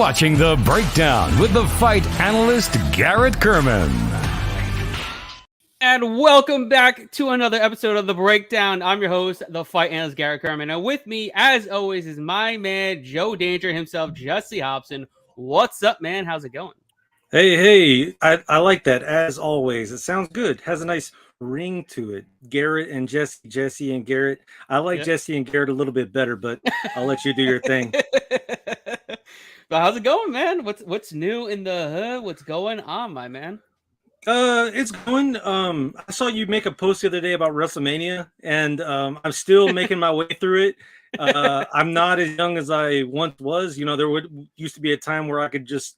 watching The Breakdown with the fight analyst Garrett Kerman. And welcome back to another episode of The Breakdown. I'm your host, the fight analyst Garrett Kerman. And with me, as always, is my man, Joe Danger himself, Jesse Hobson. What's up, man? How's it going? Hey, I like that, as always. It sounds good. Has a nice ring to it. Garrett and Jesse and Garrett. I like Jesse and Garrett a little bit better, but I'll let you do your thing. But how's it going, man? What's new in the hood? What's going on, my man? It's going. I saw you make a post the other day about WrestleMania, and I'm still making my way through it. I'm not as young as I once was. You know, there used to be a time where I could just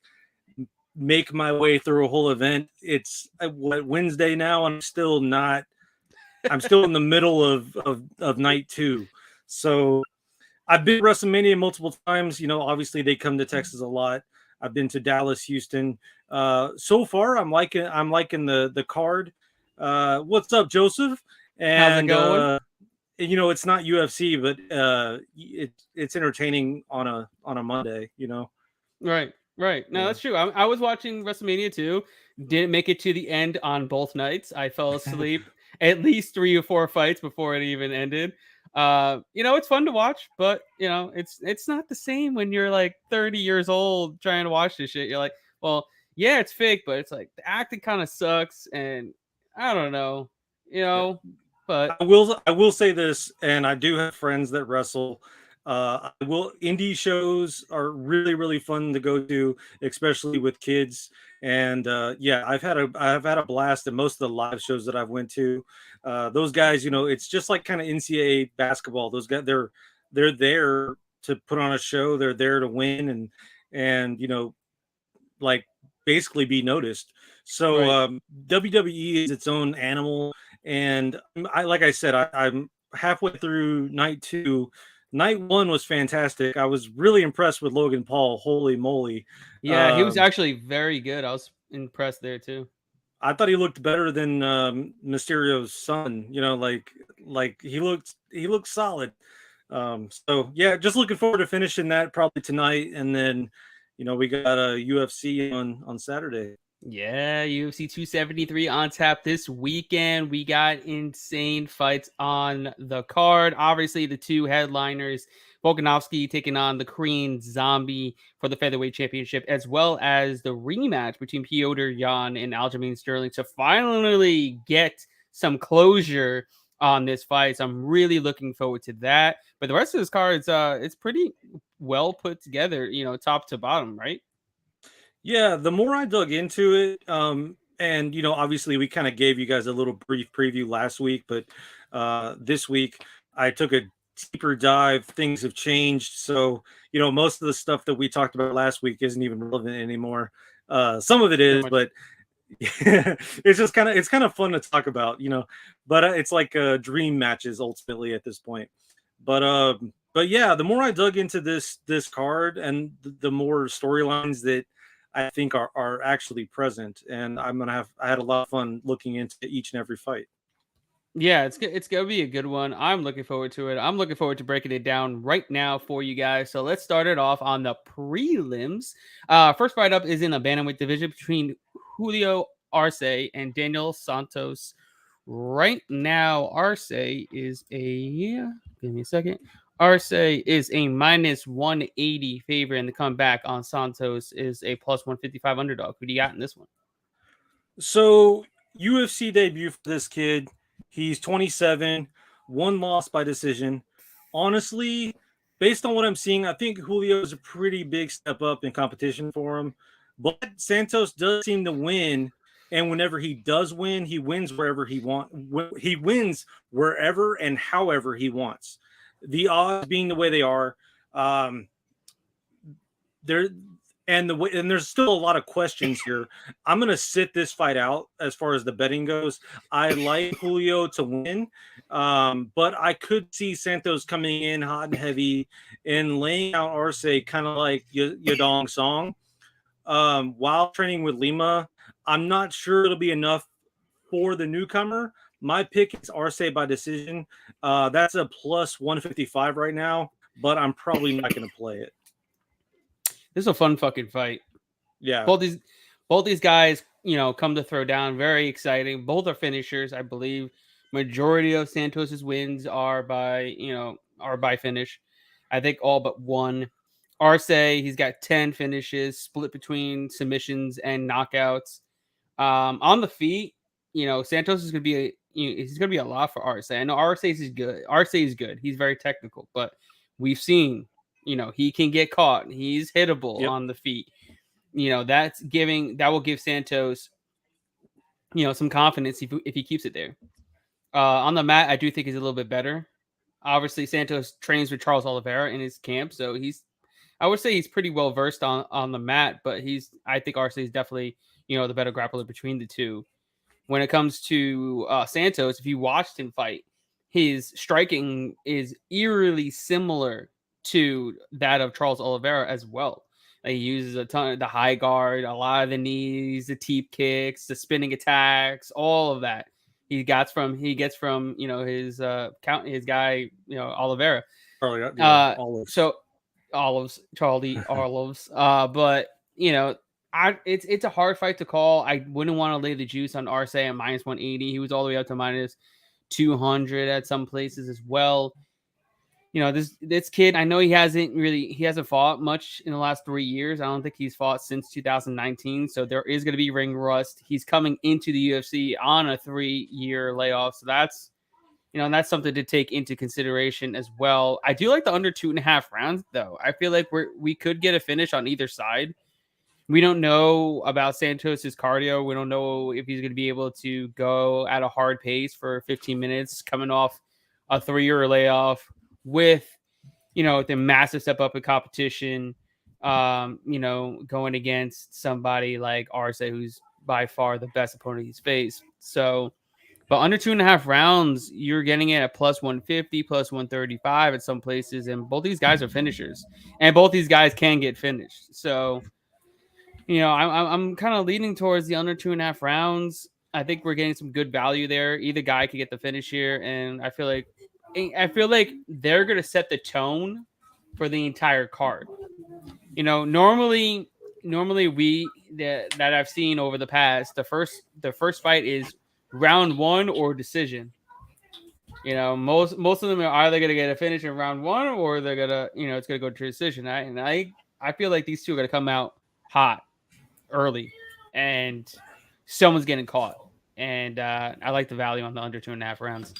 make my way through a whole event. It's Wednesday now, and I'm still in the middle of night 2. So I've been to WrestleMania multiple times. You know, obviously they come to Texas a lot. I've been to Dallas, Houston. So far I'm liking the card. What's up, Joseph? And how's it going? You know, it's not UFC, but it's entertaining on a Monday, you know. Right. No, that's true. I was watching WrestleMania too. Didn't make it to the end on both nights. I fell asleep at least 3 or 4 fights before it even ended. You know, it's fun to watch, but you know, it's not the same when you're like 30 years old trying to watch this shit. You're like, well, yeah, it's fake, but it's like the acting kind of sucks, and I don't know, you know. But I will say this, and I do have friends that wrestle. Indie shows are really fun to go to, especially with kids. And I've had a blast at most of the live shows that I've went to. Those guys, you know, it's just like kind of NCAA basketball. Those guys, they're there to put on a show. They're there to win and you know, like basically be noticed. So right. WWE is its own animal, and like I said, I'm halfway through night 2. Night 1 was fantastic. I was really impressed with Logan Paul. Holy moly. Yeah, he was actually very good. I was impressed there too. I thought he looked better than Mysterio's son. You know, like he looked solid. So yeah, just looking forward to finishing that probably tonight, and then you know we got a UFC on Saturday. Yeah, UFC 273 on tap this weekend. We got insane fights on the card. Obviously, the 2 headliners, Volkanovski taking on the Korean Zombie for the featherweight championship, as well as the rematch between Petr Yan and Aljamain Sterling to finally get some closure on this fight. So I'm really looking forward to that. But the rest of this card, it's pretty well put together, you know, top to bottom, right? Yeah, the more I dug into it, and you know, obviously we kind of gave you guys a little brief preview last week, but this week I took a deeper dive. Things have changed, so you know, most of the stuff that we talked about last week isn't even relevant anymore. Some of it is, but it's kind of fun to talk about, you know. But it's like dream matches ultimately at this point. But yeah, the more I dug into this card and the more storylines that I think are actually present, and I had a lot of fun looking into each and every fight. Yeah, it's gonna be a good one. I'm looking forward to it. I'm looking forward to breaking it down right now for you guys. So let's start it off on the prelims. First fight up is in a bantamweight division between Julio Arce and Daniel Santos. Right now, Arce is give me a second. Arce is a minus 180 favorite, and the comeback on Santos is a plus 155 underdog. Who do you got in this one? So UFC debut for this kid. He's 27, 1 loss by decision. Honestly, based on what I'm seeing, I think Julio is a pretty big step up in competition for him. But Santos does seem to win, and whenever he does win, he wins wherever he wants. He wins wherever and however he wants. The odds being the way they are, there and there's still a lot of questions here. I'm gonna sit this fight out as far as the betting goes. I like Julio to win, but I could see Santos coming in hot and heavy and laying out Arce kind of like Yadong Song. While training with Lima, I'm not sure it'll be enough for the newcomer. My pick is Arce by decision. That's a plus 155 right now, but I'm probably not going to play it. This is a fun fucking fight. Yeah. Both these guys, come to throw down. Very exciting. Both are finishers, I believe. Majority of Santos's wins are by finish. I think all but one. Arce, he's got 10 finishes, split between submissions and knockouts. On the feet, Santos is going to be he's going to be a lot for Arce. I know Arce is good. Arce is good. He's very technical, but we've seen, he can get caught. He's hittable Yep. on the feet. That will give Santos, some confidence if he keeps it there. On the mat, I do think he's a little bit better. Obviously, Santos trains with Charles Oliveira in his camp, so I would say he's pretty well versed on the mat, but I think Arce is definitely, the better grappler between the two. When it comes to Santos, if you watched him fight, his striking is eerily similar to that of Charles Oliveira as well. He uses a ton of the high guard, a lot of the knees, the teep kicks, the spinning attacks, all of that. He gets from his his guy, Oliveira. So Charlie Olives. But it's a hard fight to call. I wouldn't want to lay the juice on Arce at minus 180. He was all the way up to minus 200 at some places as well. This kid, I know he hasn't fought much in the last 3 years. I don't think he's fought since 2019. So there is going to be ring rust. He's coming into the UFC on a 3-year layoff. So that's something to take into consideration as well. I do like the under 2.5 rounds though. I feel like we could get a finish on either side. We don't know about Santos's cardio. We don't know if he's going to be able to go at a hard pace for 15 minutes coming off a 3-year layoff with, the massive step up in competition, going against somebody like Arce, who's by far the best opponent he's faced. So, but under 2.5 rounds, you're getting it at plus 150, plus 135 at some places. And both these guys are finishers and both these guys can get finished. So, I'm kind of leaning towards the under 2.5 rounds. I think we're getting some good value there. Either guy could get the finish here. And I feel like they're going to set the tone for the entire card. Normally that I've seen over the past, the first fight is round 1 or decision. Most of them are either going to get a finish in round 1 or they're going to, it's going to go to decision. I feel like these two are going to come out hot early and someone's getting caught. And I like the value on the under 2.5 rounds.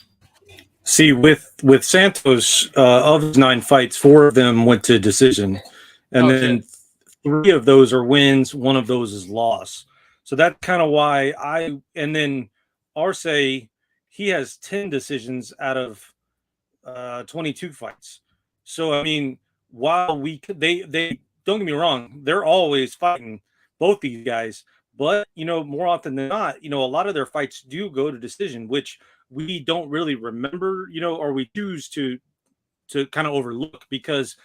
See, with Santos, of his 9 fights, 4 of them went to decision, and then 3 of those are wins. 1 of those is loss. So that's kind of why and then Arce, he has 10 decisions out of 22 fights. So I mean, while they don't get me wrong, they're always fighting, both these guys, but more often than not, a lot of their fights do go to decision, which we don't really remember, or we choose to kind of overlook, because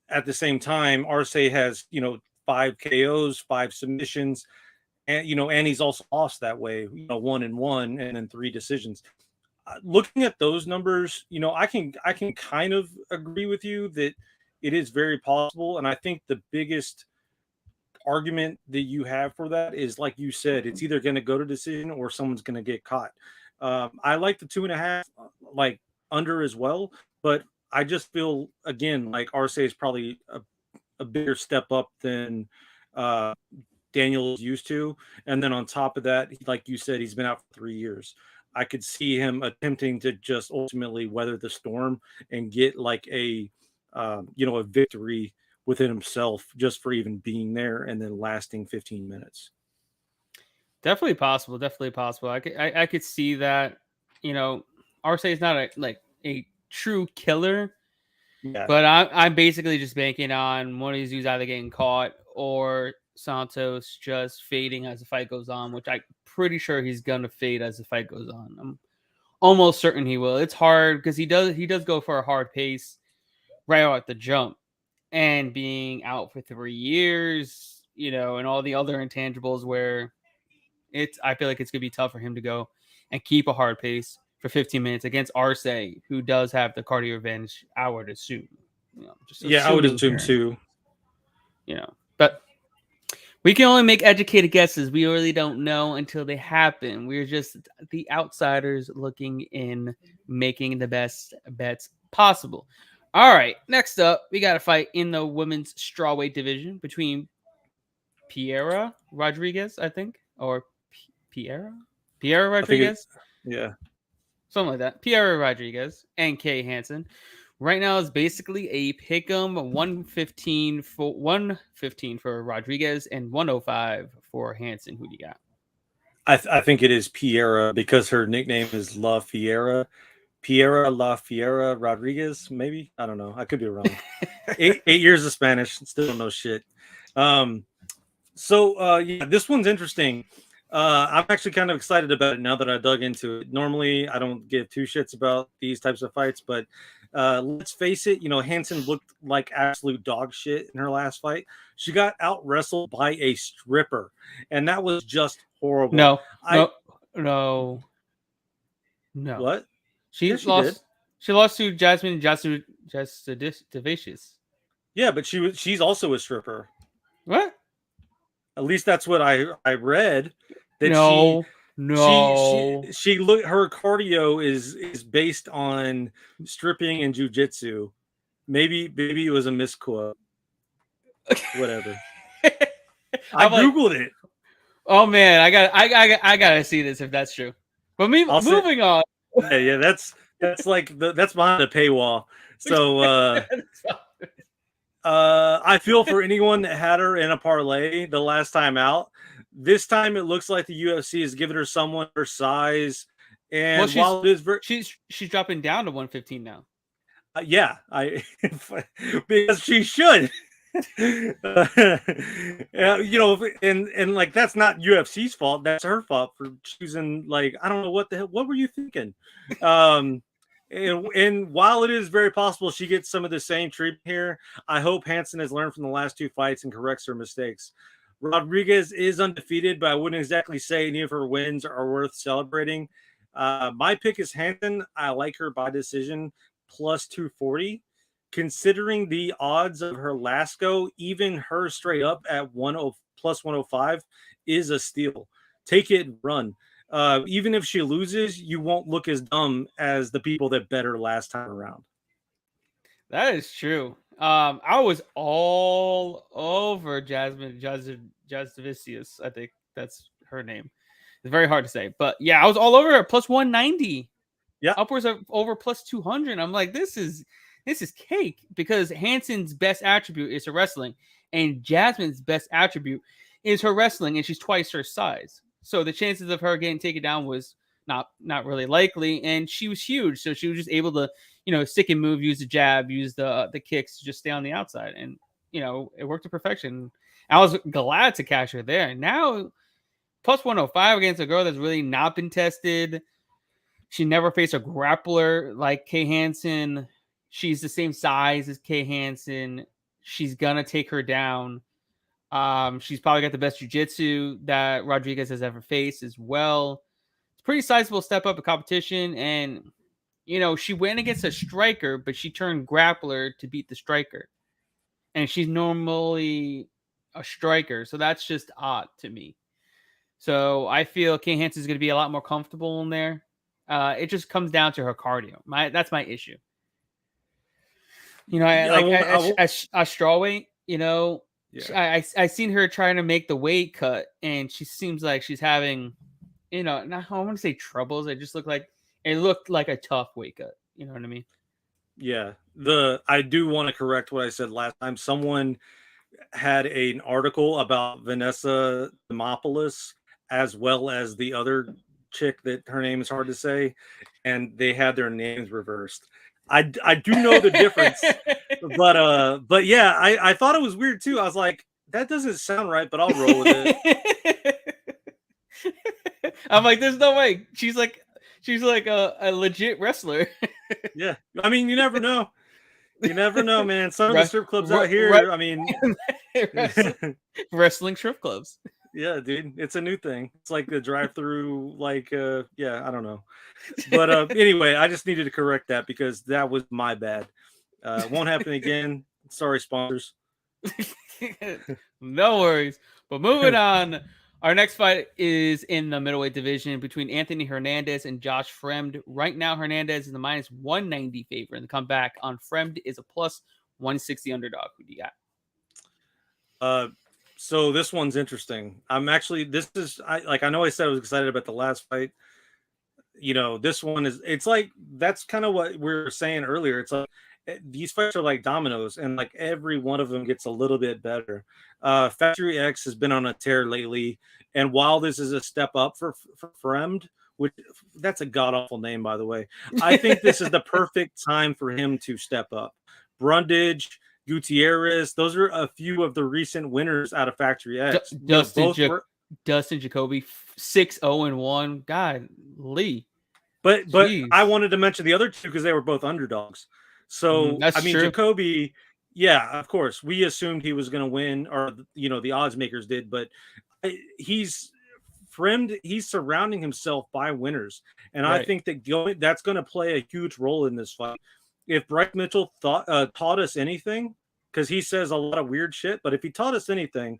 at the same time, Arce has, 5 KOs, 5 submissions, and, and he's also lost that way, 1 and 1, and then 3 decisions. Looking at those numbers, I can kind of agree with you that it is very possible. And I think the biggest argument that you have for that is, like you said, it's either going to go to decision or someone's going to get caught. I like the 2.5, like under as well, but I just feel, again, like Arce is probably a bigger step up than Daniel is used to. And then on top of that, like you said, he's been out for 3 years. I could see him attempting to just ultimately weather the storm and get like a victory within himself just for even being there and then lasting 15 minutes. Definitely possible. I could see that. Arce is not a true killer, but I'm basically just banking on one of these dudes either getting caught or Santos just fading as the fight goes on, which I'm pretty sure he's gonna fade as the fight goes on. I'm almost certain he will. It's hard because he does go for a hard pace right out the jump, and being out for 3 years, and all the other intangibles where I feel like it's gonna be tough for him to go and keep a hard pace for 15 minutes against Arce, who does have the cardio advantage, I would assume. I would assume too. But we can only make educated guesses. We really don't know until they happen. We're just the outsiders looking in, making the best bets possible. All right, next up, we got a fight in the women's strawweight division between Piera Rodriguez, I think, or Piera I think it, Rodriguez, yeah. something like that. Piera Rodriguez and Kay Hansen. Right now is basically a pick'em 115 for Rodriguez and 105 for Hansen. Who do you got? I think it is Piera because her nickname is La Fiera. Piera La Fiera Rodriguez, maybe. I don't know. I could be wrong. 8 years of Spanish, still don't know shit. Yeah, this one's interesting. I'm actually kind of excited about it now that I dug into it. Normally, I don't give two shits about these types of fights, but let's face it, Hansen looked like absolute dog shit in her last fight. She got out wrestled by a stripper, and that was just horrible. No. What? She Yes, she lost. did. She lost to Jasmine Jasudavicius. Yeah, but she's also a stripper. What? At least that's what I read. That No. she look her cardio is based on stripping and jujitsu. Maybe it was a misquote. Whatever. I googled it. Oh man, I gotta see this if that's true. But moving on. Yeah, that's like that's behind a paywall. So I feel for anyone that had her in a parlay the last time out. This time it looks like the UFC is giving her someone her size, and while it is she's dropping down to 115 now. Yeah, because she should. And like that's not UFC's fault. That's her fault for choosing. Like I don't know what the hell. What were you thinking? And while it is very possible she gets some of the same treatment here, I hope Hansen has learned from the last two fights and corrects her mistakes. Rodriguez is undefeated, but I wouldn't exactly say any of her wins are worth celebrating. My pick is Hansen. I like her by decision, plus 240. Considering the odds of her last go, even her straight up at plus 105 is a steal. Take it and run. Even if she loses, you won't look as dumb as the people that bet her last time around. That is true. I was all over Jasmine Jasudavicius. I think that's her name. It's very hard to say, but yeah, I was all over her. Plus 190. Yeah, upwards of over plus 200. I'm like, this is cake, because Hansen's best attribute is her wrestling, and Jasmine's best attribute is her wrestling, and she's twice her size. So the chances of her getting taken down was not really likely, and she was huge, so she was just able to stick and move, use the jab, use the kicks to just stay on the outside, and it worked to perfection. I was glad to catch her there. Now plus 105 against a girl that's really not been tested. She never faced a grappler like Kay Hansen. She's the same size as Kay Hansen. She's gonna take her down. She's probably got the best jiu-jitsu that Rodriguez has ever faced as well. It's a pretty sizable step up in competition, and she went against a striker, but she turned grappler to beat the striker, and she's normally a striker, so that's just odd to me. So I feel Kay Hansen is going to be a lot more comfortable in there. It just comes down to her cardio. That's my issue. A strawweight. I seen her trying to make the weight cut, and she seems like she's having, not, I want to say troubles. It looked like a tough weight cut. You know what I mean? Yeah. I do want to correct what I said last time. Someone had an article about Vanessa Demopoulos as well as the other chick that her name is hard to say, and they had their names reversed. I do know the difference, but yeah, I thought it was weird too. I was like, that doesn't sound right, but I'll roll with it. I'm like, there's no way. She's like a legit wrestler. Yeah, I mean, you never know. You never know, man. Some of the strip clubs out here, I mean, wrestling strip clubs. Yeah, dude, it's a new thing. It's like the drive-through, yeah, I don't know. But anyway, I just needed to correct that because that was my bad. Won't happen again. Sorry, sponsors. No worries. But moving on, our next fight is in the middleweight division between Anthony Hernandez and Josh Fremd. Right now, Hernandez is the minus 190 favorite, and the comeback on Fremd is a plus 160 underdog. Who do you got? So this one's interesting. I know I said I was excited about the last fight. This one it's like, that's kind of what we were saying earlier. It's like these fights are like dominoes, and like every one of them gets a little bit better. Factory X has been on a tear lately, and while this is a step up for Fremd, which that's a god awful name, by the way, I think this is the perfect time for him to step up. Brundage, Gutierrez, those are a few of the recent winners out of Factory X. Dustin Jacoby 6-0-1. God, Lee. But I wanted to mention the other two because they were both underdogs. So I mean, true. Jacoby, yeah, of course, we assumed he was going to win, or the odds makers did. But he's surrounding himself by winners, and right. I think that's going to play a huge role in this fight. If Bryce Mitchell taught us anything, because he says a lot of weird shit, but if he taught us anything,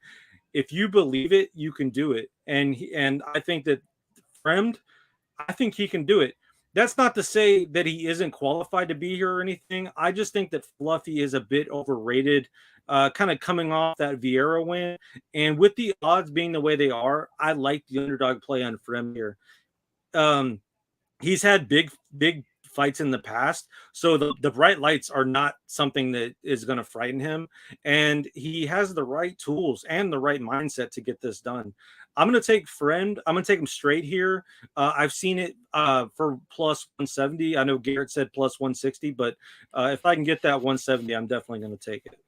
if you believe it, you can do it. And I think that Fremd, I think he can do it. That's not to say that he isn't qualified to be here or anything. I just think that Fluffy is a bit overrated, kind of coming off that Vieira win. And with the odds being the way they are, I like the underdog play on Fremd here. He's had big fights in the past, so the bright lights are not something that is going to frighten him, and he has the right tools and the right mindset to get this done. I'm going to take Fremd. I'm going to take him straight here. I've seen it for plus 170. I know Garrett said plus 160, but if I can get that 170, I'm definitely going to take it.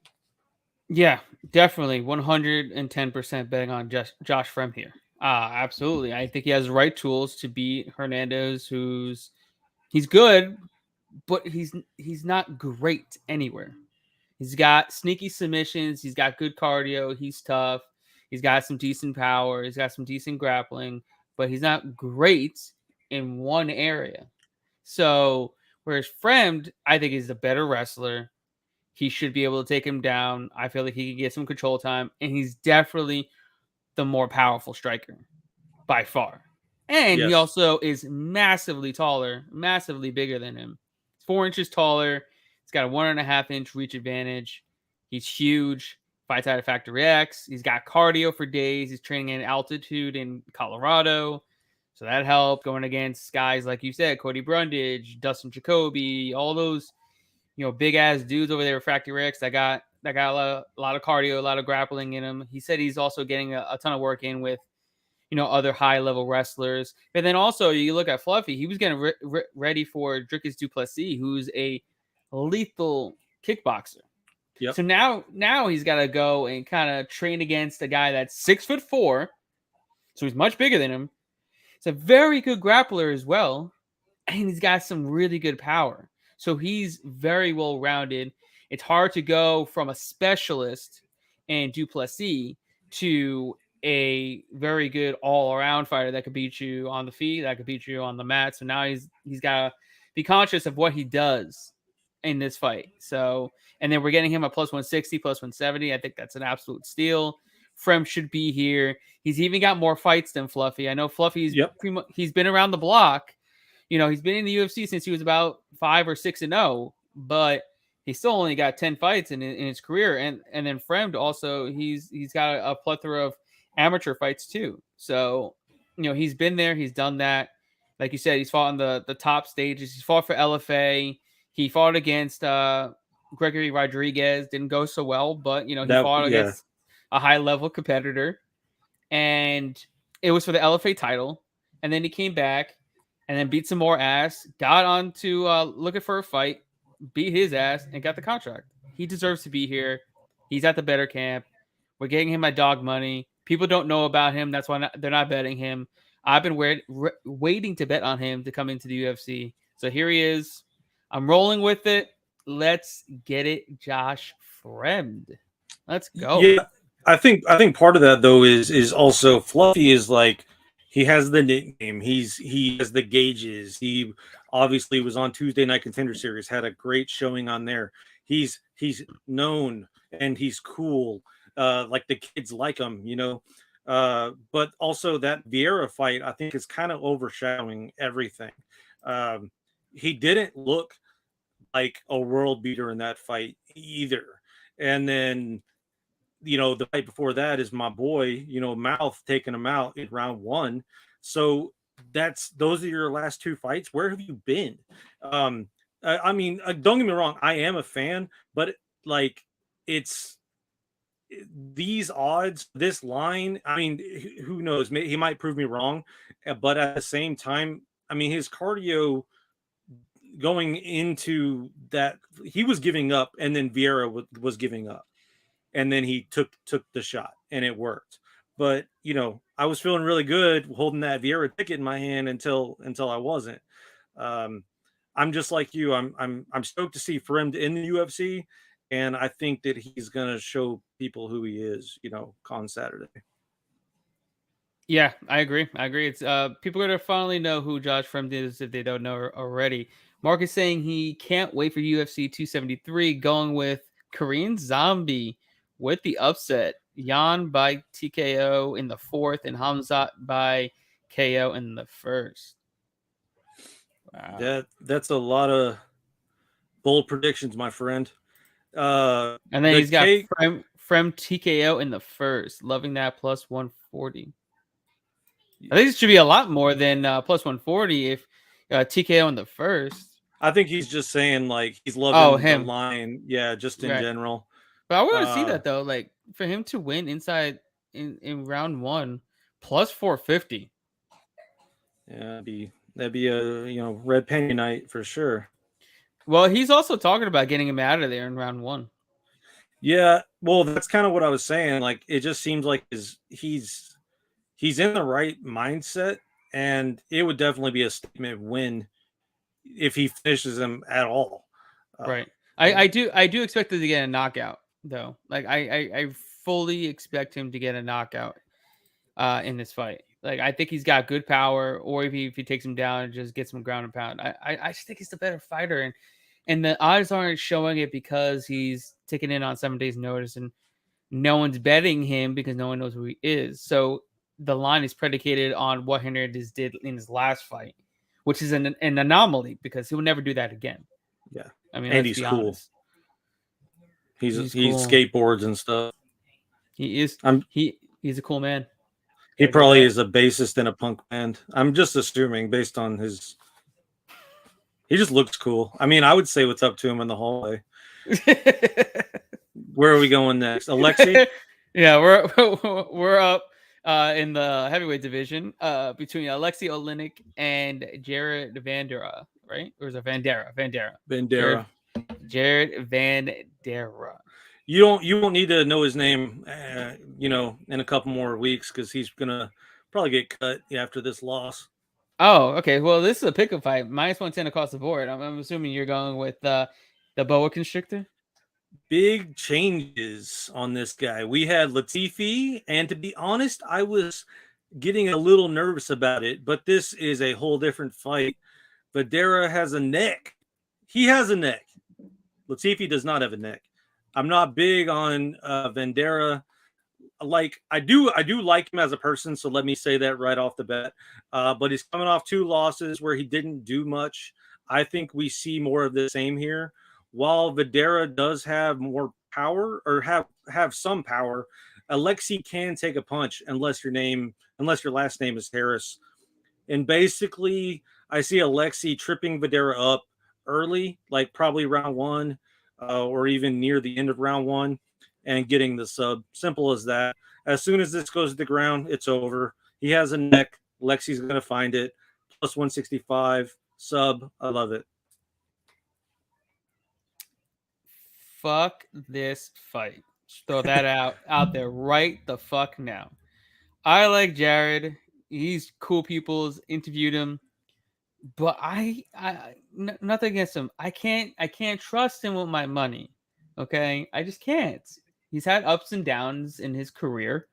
Yeah, definitely 110% betting on Josh Fremd here. Absolutely. I think he has the right tools to beat Hernandez, he's good, but he's not great anywhere. He's got sneaky submissions. He's got good cardio. He's tough. He's got some decent power. He's got some decent grappling, but he's not great in one area. So whereas Fremd, I think, is the better wrestler. He should be able to take him down. I feel like he could get some control time, and he's definitely the more powerful striker by far. And He also is massively taller, massively bigger than him. He's 4 inches taller. He's got a 1.5 inch reach advantage. He's huge. Fights out of Factory X. He's got cardio for days. He's training in altitude in Colorado. So that helped going against guys like you said, Cody Brundage, Dustin Jacoby, all those, big ass dudes over there with Factory X that got a lot of cardio, a lot of grappling in him. He said he's also getting a ton of work in with other high-level wrestlers. But then also, you look at Fluffy, he was getting ready for Dricus Du Plessis, who's a lethal kickboxer. Yep. So now he's got to go and kind of train against a guy that's 6'4", so he's much bigger than him. He's a very good grappler as well, and he's got some really good power. So he's very well-rounded. It's hard to go from a specialist and Du Plessis to a very good all-around fighter that could beat you on the feet, that could beat you on the mat. So now he's got to be conscious of what he does in this fight. So, and then we're getting him a plus 160, plus 170. I think that's an absolute steal. Fremd should be here. He's even got more fights than Fluffy. I know Fluffy's he's been around the block. He's been in the UFC since he was about 5 or 6-0, but he's still only got 10 fights in his career. And then Fremd also, he's got a plethora of amateur fights too. So, he's been there. He's done that. Like you said, he's fought on the top stages. He's fought for LFA. He fought against Gregory Rodriguez. Didn't go so well, but, he fought against a high-level competitor. And it was for the LFA title. And then he came back and then beat some more ass. Got on to looking for a fight. Beat his ass and got the contract. He deserves to be here. He's at the better camp. We're getting him my dog money. People don't know about him. That's why they're not betting him. I've been waiting to bet on him to come into the UFC. So here he is. I'm rolling with it. Let's get it, Josh Fremd. Let's go. Yeah, I think part of that though is also Fluffy is like, he has the nickname. He has the gauges. He obviously was on Tuesday Night Contender Series. Had a great showing on there. He's he's known and he's cool. Like the kids like him, but also that Vieira fight, I think, is kind of overshadowing everything. Um, he didn't look like a world beater in that fight either. And then, the fight before that is my boy, Mouth taking him out in round one. So those are your last two fights. Where have you been? I mean, don't get me wrong, I am a fan, but like it's these odds, this line, I mean, who knows? He might prove me wrong, but at the same time, I mean, his cardio going into that, he was giving up, and then Vieira was giving up, and then he took the shot, and it worked. But I was feeling really good holding that Vieira ticket in my hand until I wasn't. I'm just like you. I'm stoked to see Fremd in the UFC, and I think that he's gonna show people who he is, on Saturday. Yeah, I agree. It's people are gonna finally know who Josh Fremd is if they don't know already. Mark is saying he can't wait for UFC 273, going with Korean Zombie with the upset. Jan by TKO in the fourth and Hamzat by KO in the first. Wow. That's a lot of bold predictions, my friend. And then he's got Fremd TKO in the first, loving that plus 140. I think it should be a lot more than plus 140 if TKO in the first. I think he's just saying like he's loving the line, yeah, just in general. But I want to see that though, like for him to win inside in round one, plus 450. Yeah, that'd be a red penny night for sure. Well, he's also talking about getting him out of there in round one. Yeah, well, that's kind of what I was saying. Like it just seems like he's in the right mindset, and it would definitely be a statement win if he finishes him at all. Right. I do expect him to get a knockout though. Like I fully expect him to get a knockout in this fight. Like I think he's got good power, or if he takes him down and just gets him ground and pound. I just think he's the better fighter, and the odds aren't showing it because he's taken in on 7 days notice and no one's betting him because no one knows who he is. So the line is predicated on what Hernandez did in his last fight, which is an anomaly because he will never do that again. Yeah. I mean, and he's cool. Honest. He skateboards and stuff. He is. He's a cool man. He probably is a bassist in a punk band. I'm just assuming based on his. He just looks cool. I mean, I would say what's up to him in the hallway. Where are we going next, Alexei? Yeah, we're up in the heavyweight division between Alexei Oleinik and Jared Vandera, right? Or is it Vandera? Jared Vandera. You won't need to know his name, in a couple more weeks because he's gonna probably get cut after this loss. Oh, okay. Well, this is a pickup fight, minus 110 across the board. I'm assuming you're going with the boa constrictor. Big changes on this guy. We had Latifi, and to be honest, I was getting a little nervous about it, but this is a whole different fight. Vandera has a neck. He has a neck. Latifi does not have a neck. I'm not big on Vandera. Like I do like him as a person, so let me say that right off the bat. But he's coming off 2 losses where he didn't do much. I think we see more of the same here. While Vandera does have more power or have some power, Alexei can take a punch unless your last name is Harris. And basically, I see Alexei tripping Vandera up early, like probably round 1 or even near the end of round 1, and getting the sub. Simple as that. As soon as this goes to the ground, it's over. He has a neck. Alexei's going to find it. Plus 165 sub. I love it. Fuck this fight. Just throw that out there right the fuck now. I like Jared. He's cool. People's interviewed him, but nothing against him. I can't trust him with my money. Okay, I just can't. He's had ups and downs in his career,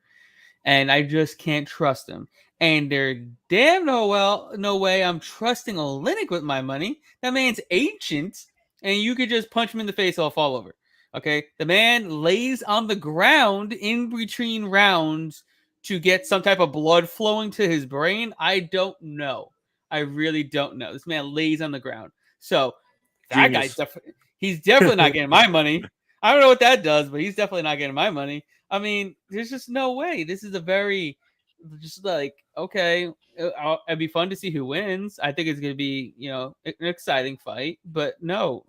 and I just can't trust him. And there damn no way I'm trusting Oleinik with my money. That man's ancient, and you could just punch him in the face, I'll fall over. Okay, the man lays on the ground in between rounds to get some type of blood flowing to his brain. I don't know. I really don't know. This man lays on the ground. So that guy's Genius. he's definitely not getting my money. I don't know what that does, but he's definitely not getting my money. I mean, there's just no way. This is a very just like okay, it'd be fun to see who wins. I think it's gonna be an exciting fight, but no,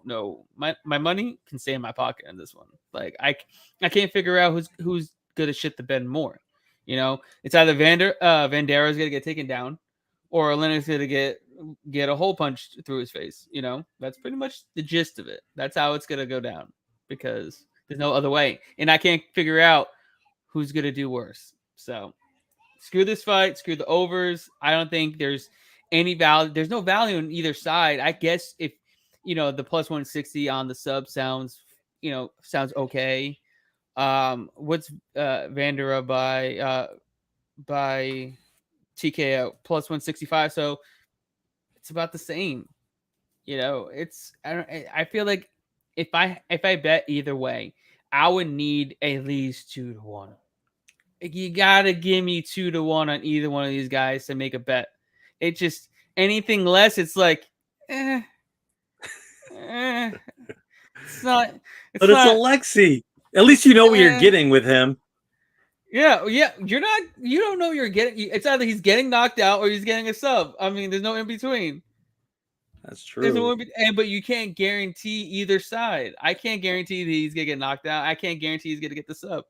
my money can stay in my pocket in this one. Like I can't figure out who's gonna shit the bed more. It's either Vandera's gonna get taken down, or Lennox gonna get a hole punched through his face. That's pretty much the gist of it. That's how it's gonna go down because there's no other way, and I can't figure out who's gonna do worse. So screw this fight, screw the overs. I don't think there's any value. There's no value on either side. I guess if the plus 160 on the sub sounds okay. What's Vandera by TKO plus 165? So it's about the same. I feel like if I bet either way, I would need at least 2-1. You gotta give me 2-1 on either one of these guys to make a bet. It just anything less, it's like, eh. It's not. But it's Alexei. At least you know what you're getting with him. Yeah. You're not. You don't know you're getting. It's either he's getting knocked out or he's getting a sub. I mean, there's no in between. That's true. There's no but you can't guarantee either side. I can't guarantee that he's gonna get knocked out. I can't guarantee he's gonna get the sub.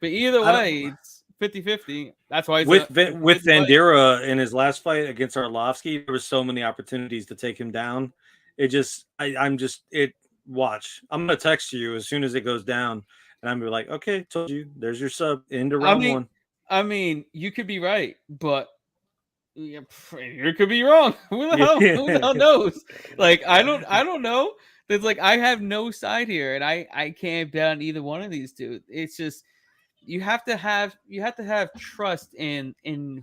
But either way, it's 50-50. That's why with Vandera in his last fight against Arlovsky, there was so many opportunities to take him down. It just, watch. I'm gonna text you as soon as it goes down, and I'm gonna be like, okay, told you. There's your sub into round one. I mean, you could be right, but you could be wrong. Who the hell knows? Like, I don't know. It's like I have no side here, and I can't bet on either one of these two. It's just you have to have trust in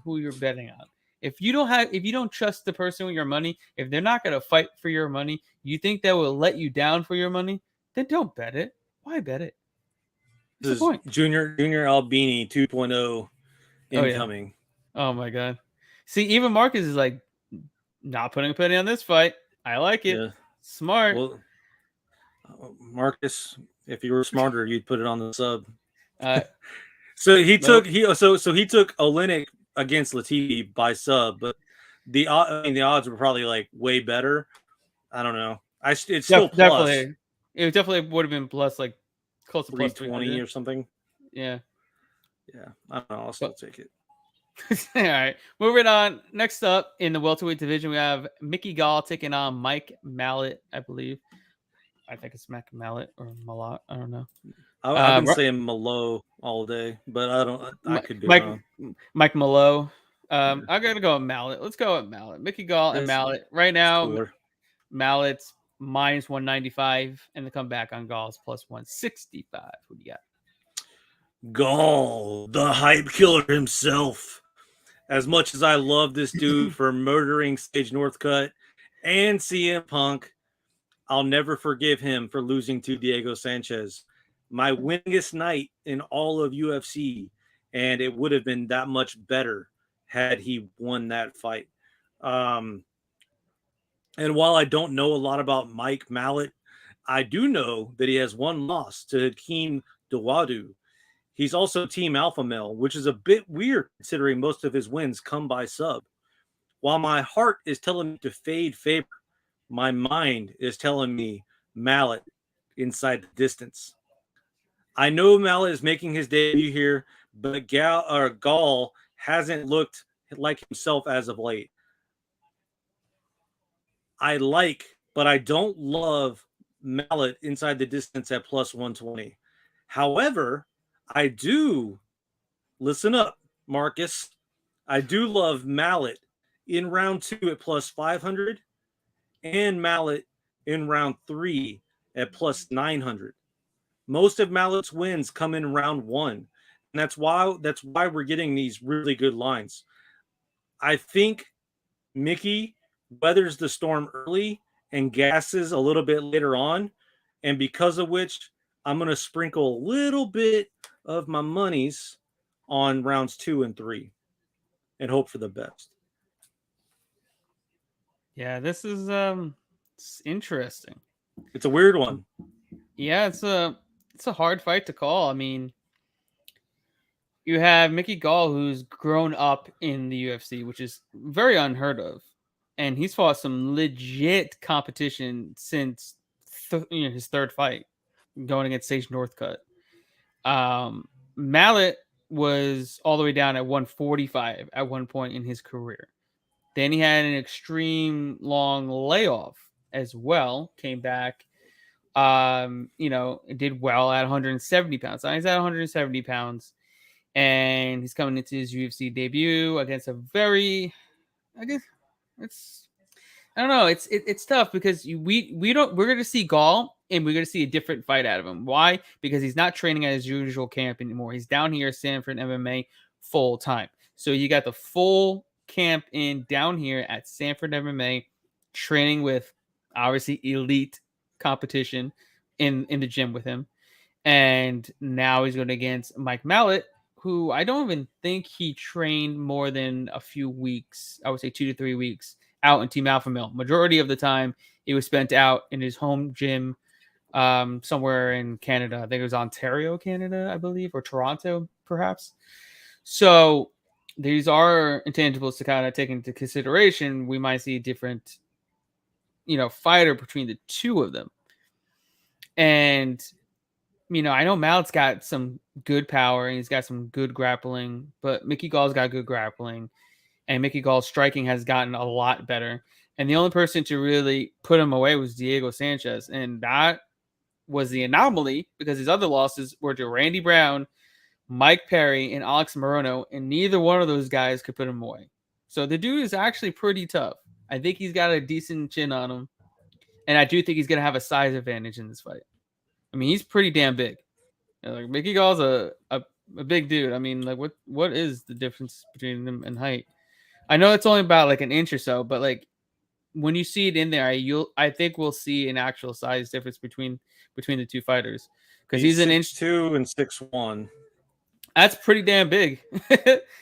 who you're betting on. If you don't trust the person with your money, if they're not going to fight for your money, you think they will let you down for your money, then don't bet it. Why bet it? What's the point? Junior Albini 2.0 incoming. Oh my god. See, even Marcus is like not putting a penny on this fight. I like it. Yeah. Smart. Well, Marcus, if you were smarter, you'd put it on the sub. So he took Oleinik against Latifi by sub, but the odds were probably like way better. I don't know. It's still plus. Definitely. It definitely would have been plus like close to plus 320 or something. Yeah. Yeah. I don't know. I'll still take it. All right. Moving on. Next up in the welterweight division, we have Mickey Gall taking on Mike Mallet, I believe. I think it's Mac Mallet or Malott. I don't know. I've been saying Malo all day, but I could be wrong. Mike Malo. I gotta go with Mallet. Let's go with Mallet. Mickey Gall and Mallet. Right now, Mallet's minus 195, and the comeback on Gall's plus 165. Who do you got? Gall, the hype killer himself. As much as I love this dude for murdering Sage Northcutt and CM Punk, I'll never forgive him for losing to Diego Sanchez. My winningest night in all of UFC, and it would have been that much better had he won that fight. And while I don't know a lot about Mike Mallet, I do know that he has one loss to Hakeem Dawodu. He's also Team Alpha Male, which is a bit weird considering most of his wins come by sub. While my heart is telling me to fade Faber, my mind is telling me Mallet inside the distance. I know Mallet is making his debut here, but Gall hasn't looked like himself as of late. I like, but I don't love Mallet inside the distance at plus 120. However, I do, listen up, Marcus, I do love Mallet in round 2 at plus 500 and Mallet in round 3 at plus 900. Most of Mallet's wins come in round 1, and that's why we're getting these really good lines. I think Mickey weathers the storm early and gasses a little bit later on, and because of which I'm going to sprinkle a little bit of my monies on rounds 2 and 3 and hope for the best. Yeah, this is it's interesting. It's a weird one. Yeah, it's a hard fight to call. I mean, you have Mickey Gall, who's grown up in the UFC, which is very unheard of, and he's fought some legit competition since his third fight, going against Sage Northcutt. Mallet was all the way down at 145 at one point in his career. Then he had an extreme long layoff as well. Came back, did well at 170 pounds. So he's at 170 pounds, and he's coming into his UFC debut against a very, I guess it's I don't know. It's tough because we're going to see Gall and we're going to see a different fight out of him. Why? Because he's not training at his usual camp anymore. He's down here at Sanford MMA full time. So you got the full camp in down here at Sanford MMA, training with obviously elite competition in the gym with him. And now he's going against Mike Mallet, who I don't even think he trained more than a few weeks. I would say 2 to 3 weeks out in Team Alpha Male. Majority of the time, it was spent out in his home gym somewhere in Canada. I think it was Ontario, Canada, I believe, or Toronto, perhaps. So these are intangibles to kind of take into consideration. We might see a different, fighter between the two of them. And I know Mallet's got some good power and he's got some good grappling, but Mickey Gall's got good grappling, and Mickey Gall's striking has gotten a lot better. And the only person to really put him away was Diego Sanchez, and that was the anomaly because his other losses were to Randy Brown, Mike Perry, and Alex Morono, and neither one of those guys could put him away. So the dude is actually pretty tough. I think he's got a decent chin on him, and I do think he's going to have a size advantage in this fight. I mean, he's pretty damn big. Like Mickey Gall's a big dude. I mean, like what is the difference between them in height? I know it's only about like an inch or so, but like when you see it in there, I think we'll see an actual size difference between the two fighters because he's an inch 2 and 6'1". That's pretty damn big.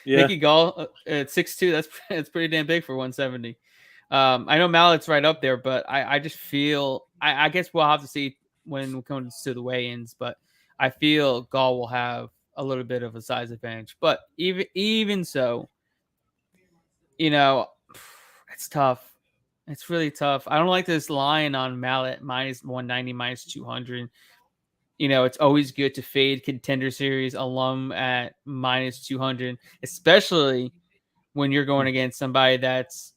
Yeah. Mickey Gall at 6'2". That's pretty damn big for 170. I know Mallet's right up there, but I just feel I guess we'll have to see when it comes to the weigh-ins, but I feel Gall will have a little bit of a size advantage. But even so, it's tough. It's really tough. I don't like this line on Mallet minus 190, minus 200. It's always good to fade Contender Series alum at minus 200, especially when you're going against somebody that's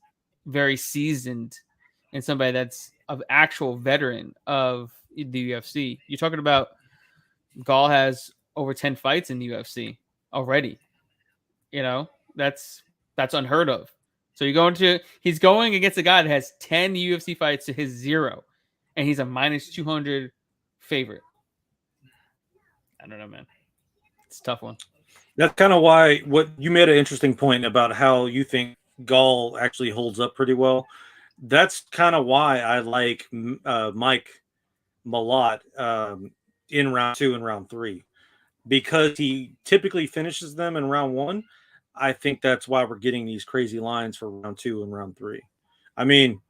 very seasoned and somebody that's an actual veteran of the UFC. You're talking about Gall has over 10 fights in the UFC already. That's unheard of. So he's going against a guy that has 10 UFC fights to his 0, and he's a minus 200 favorite. I don't know, man. It's a tough one. That's kind of why what you made an interesting point about how you think Gall actually holds up pretty well. That's kind of why I like Mike Malott in round 2 and round 3, because he typically finishes them in round 1. I think that's why we're getting these crazy lines for round 2 and round 3. I mean,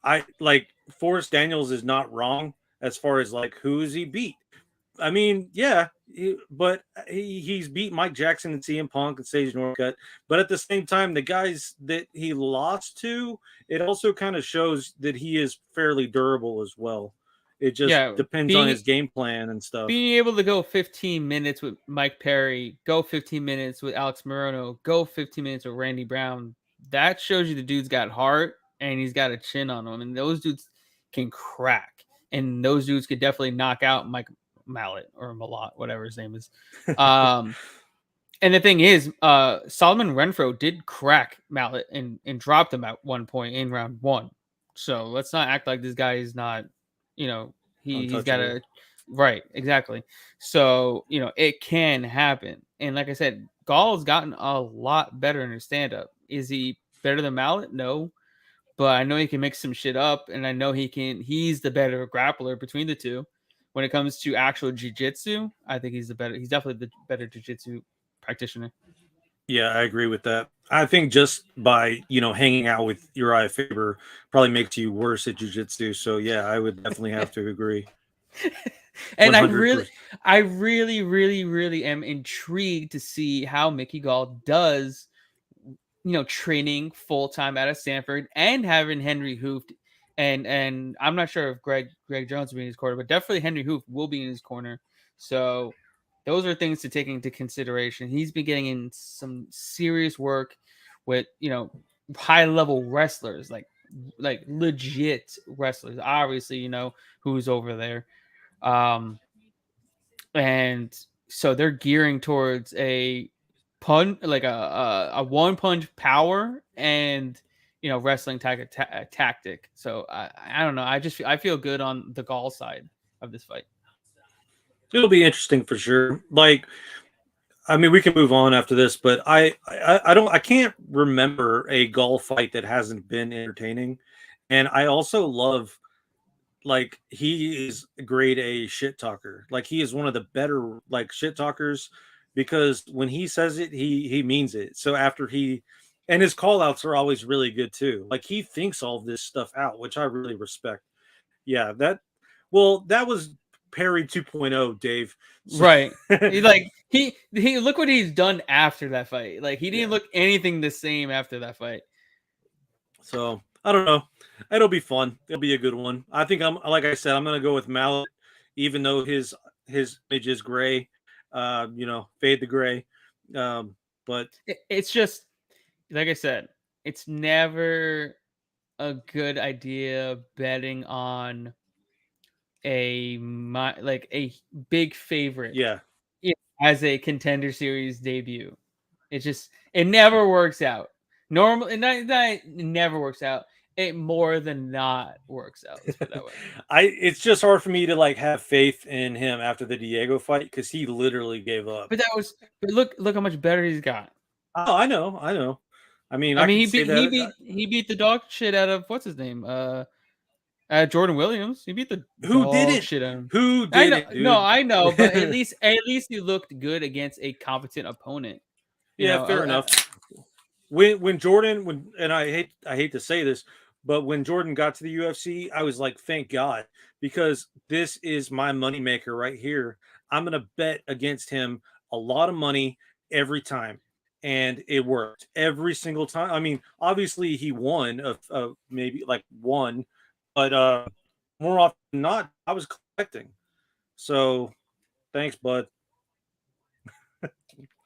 I like Forrest Daniels is not wrong as far as like who is he beat. I mean, yeah, but he's beat Mike Jackson and CM Punk and Sage Northcutt. But at the same time, the guys that he lost to, it also kind of shows that he is fairly durable as well. It just depends on his game plan and stuff. Being able to go 15 minutes with Mike Perry, go 15 minutes with Alex Morono, go 15 minutes with Randy Brown, that shows you the dude's got heart and he's got a chin on him. And those dudes can crack. And those dudes could definitely knock out Mike Mallet or Malott, whatever his name is. And the thing is, Solomon Renfro did crack Mallet and dropped him at one point in round 1. So let's not act like this guy is not, he's got a right, exactly. So, it can happen. And like I said, Gall's gotten a lot better in his stand-up. Is he better than Mallet? No. But I know he can mix some shit up, and I know he's the better grappler between the two. when it comes to actual jiu-jitsu, I think he's definitely the better jiu-jitsu practitioner. Yeah, I agree with that. I think just by hanging out with Uriah Faber probably makes you worse at jiu-jitsu. So yeah, I would definitely have to agree. And 100%. I really, really, really am intrigued to see how Mickey Gall does, training full time out of Stanford and having Henry Hooft, and I'm not sure if Greg Jones will be in his corner, but definitely Henry Hooft will be in his corner. So those are things to take into consideration. He's been getting in some serious work with high level wrestlers, like legit wrestlers. Obviously, who's over there. And so they're gearing towards a like a one punch power and wrestling tactic. So I don't know. I feel good on the Gall side of this fight. It'll be interesting for sure. Like, I mean, we can move on after this, but I can't remember a Gall fight that hasn't been entertaining, and I also love, like, he is grade A shit talker. Like, he is one of the better like shit talkers because when he says it, he means it. So after and his call outs are always really good too. Like, he thinks all this stuff out, which I really respect. Yeah, that was Perry 2.0, Dave. So, Right. He look what he's done after that fight. Like, he didn't look anything the same after that fight. So I don't know. It'll be fun. It'll be a good one. I think like I said, I'm gonna go with Mallet, even though his image is gray. Fade the gray. But It's just like I said, it's never a good idea betting on a big favorite yeah, as a contender series debut. It never works out. Normally, it never works out. It more than not works out. Let's put it that way. it's just hard for me to like have faith in him after the Diego fight because he literally gave up. But look how much better he's got. Oh, I know. I mean, I I mean, can say that. he beat the dog shit out of what's his name? Jordan Williams. He beat the Who did dog it? shit out of him. Who I did know, it, dude? no, I know, but at least he looked good against a competent opponent. Yeah, fair enough. When Jordan and I hate to say this, but when Jordan got to the UFC, I was like, thank God, because this is my moneymaker right here. I'm gonna bet against him a lot of money every time, and it worked every single time. I mean, obviously he won maybe like one, but more often than not, I was collecting. So thanks, bud.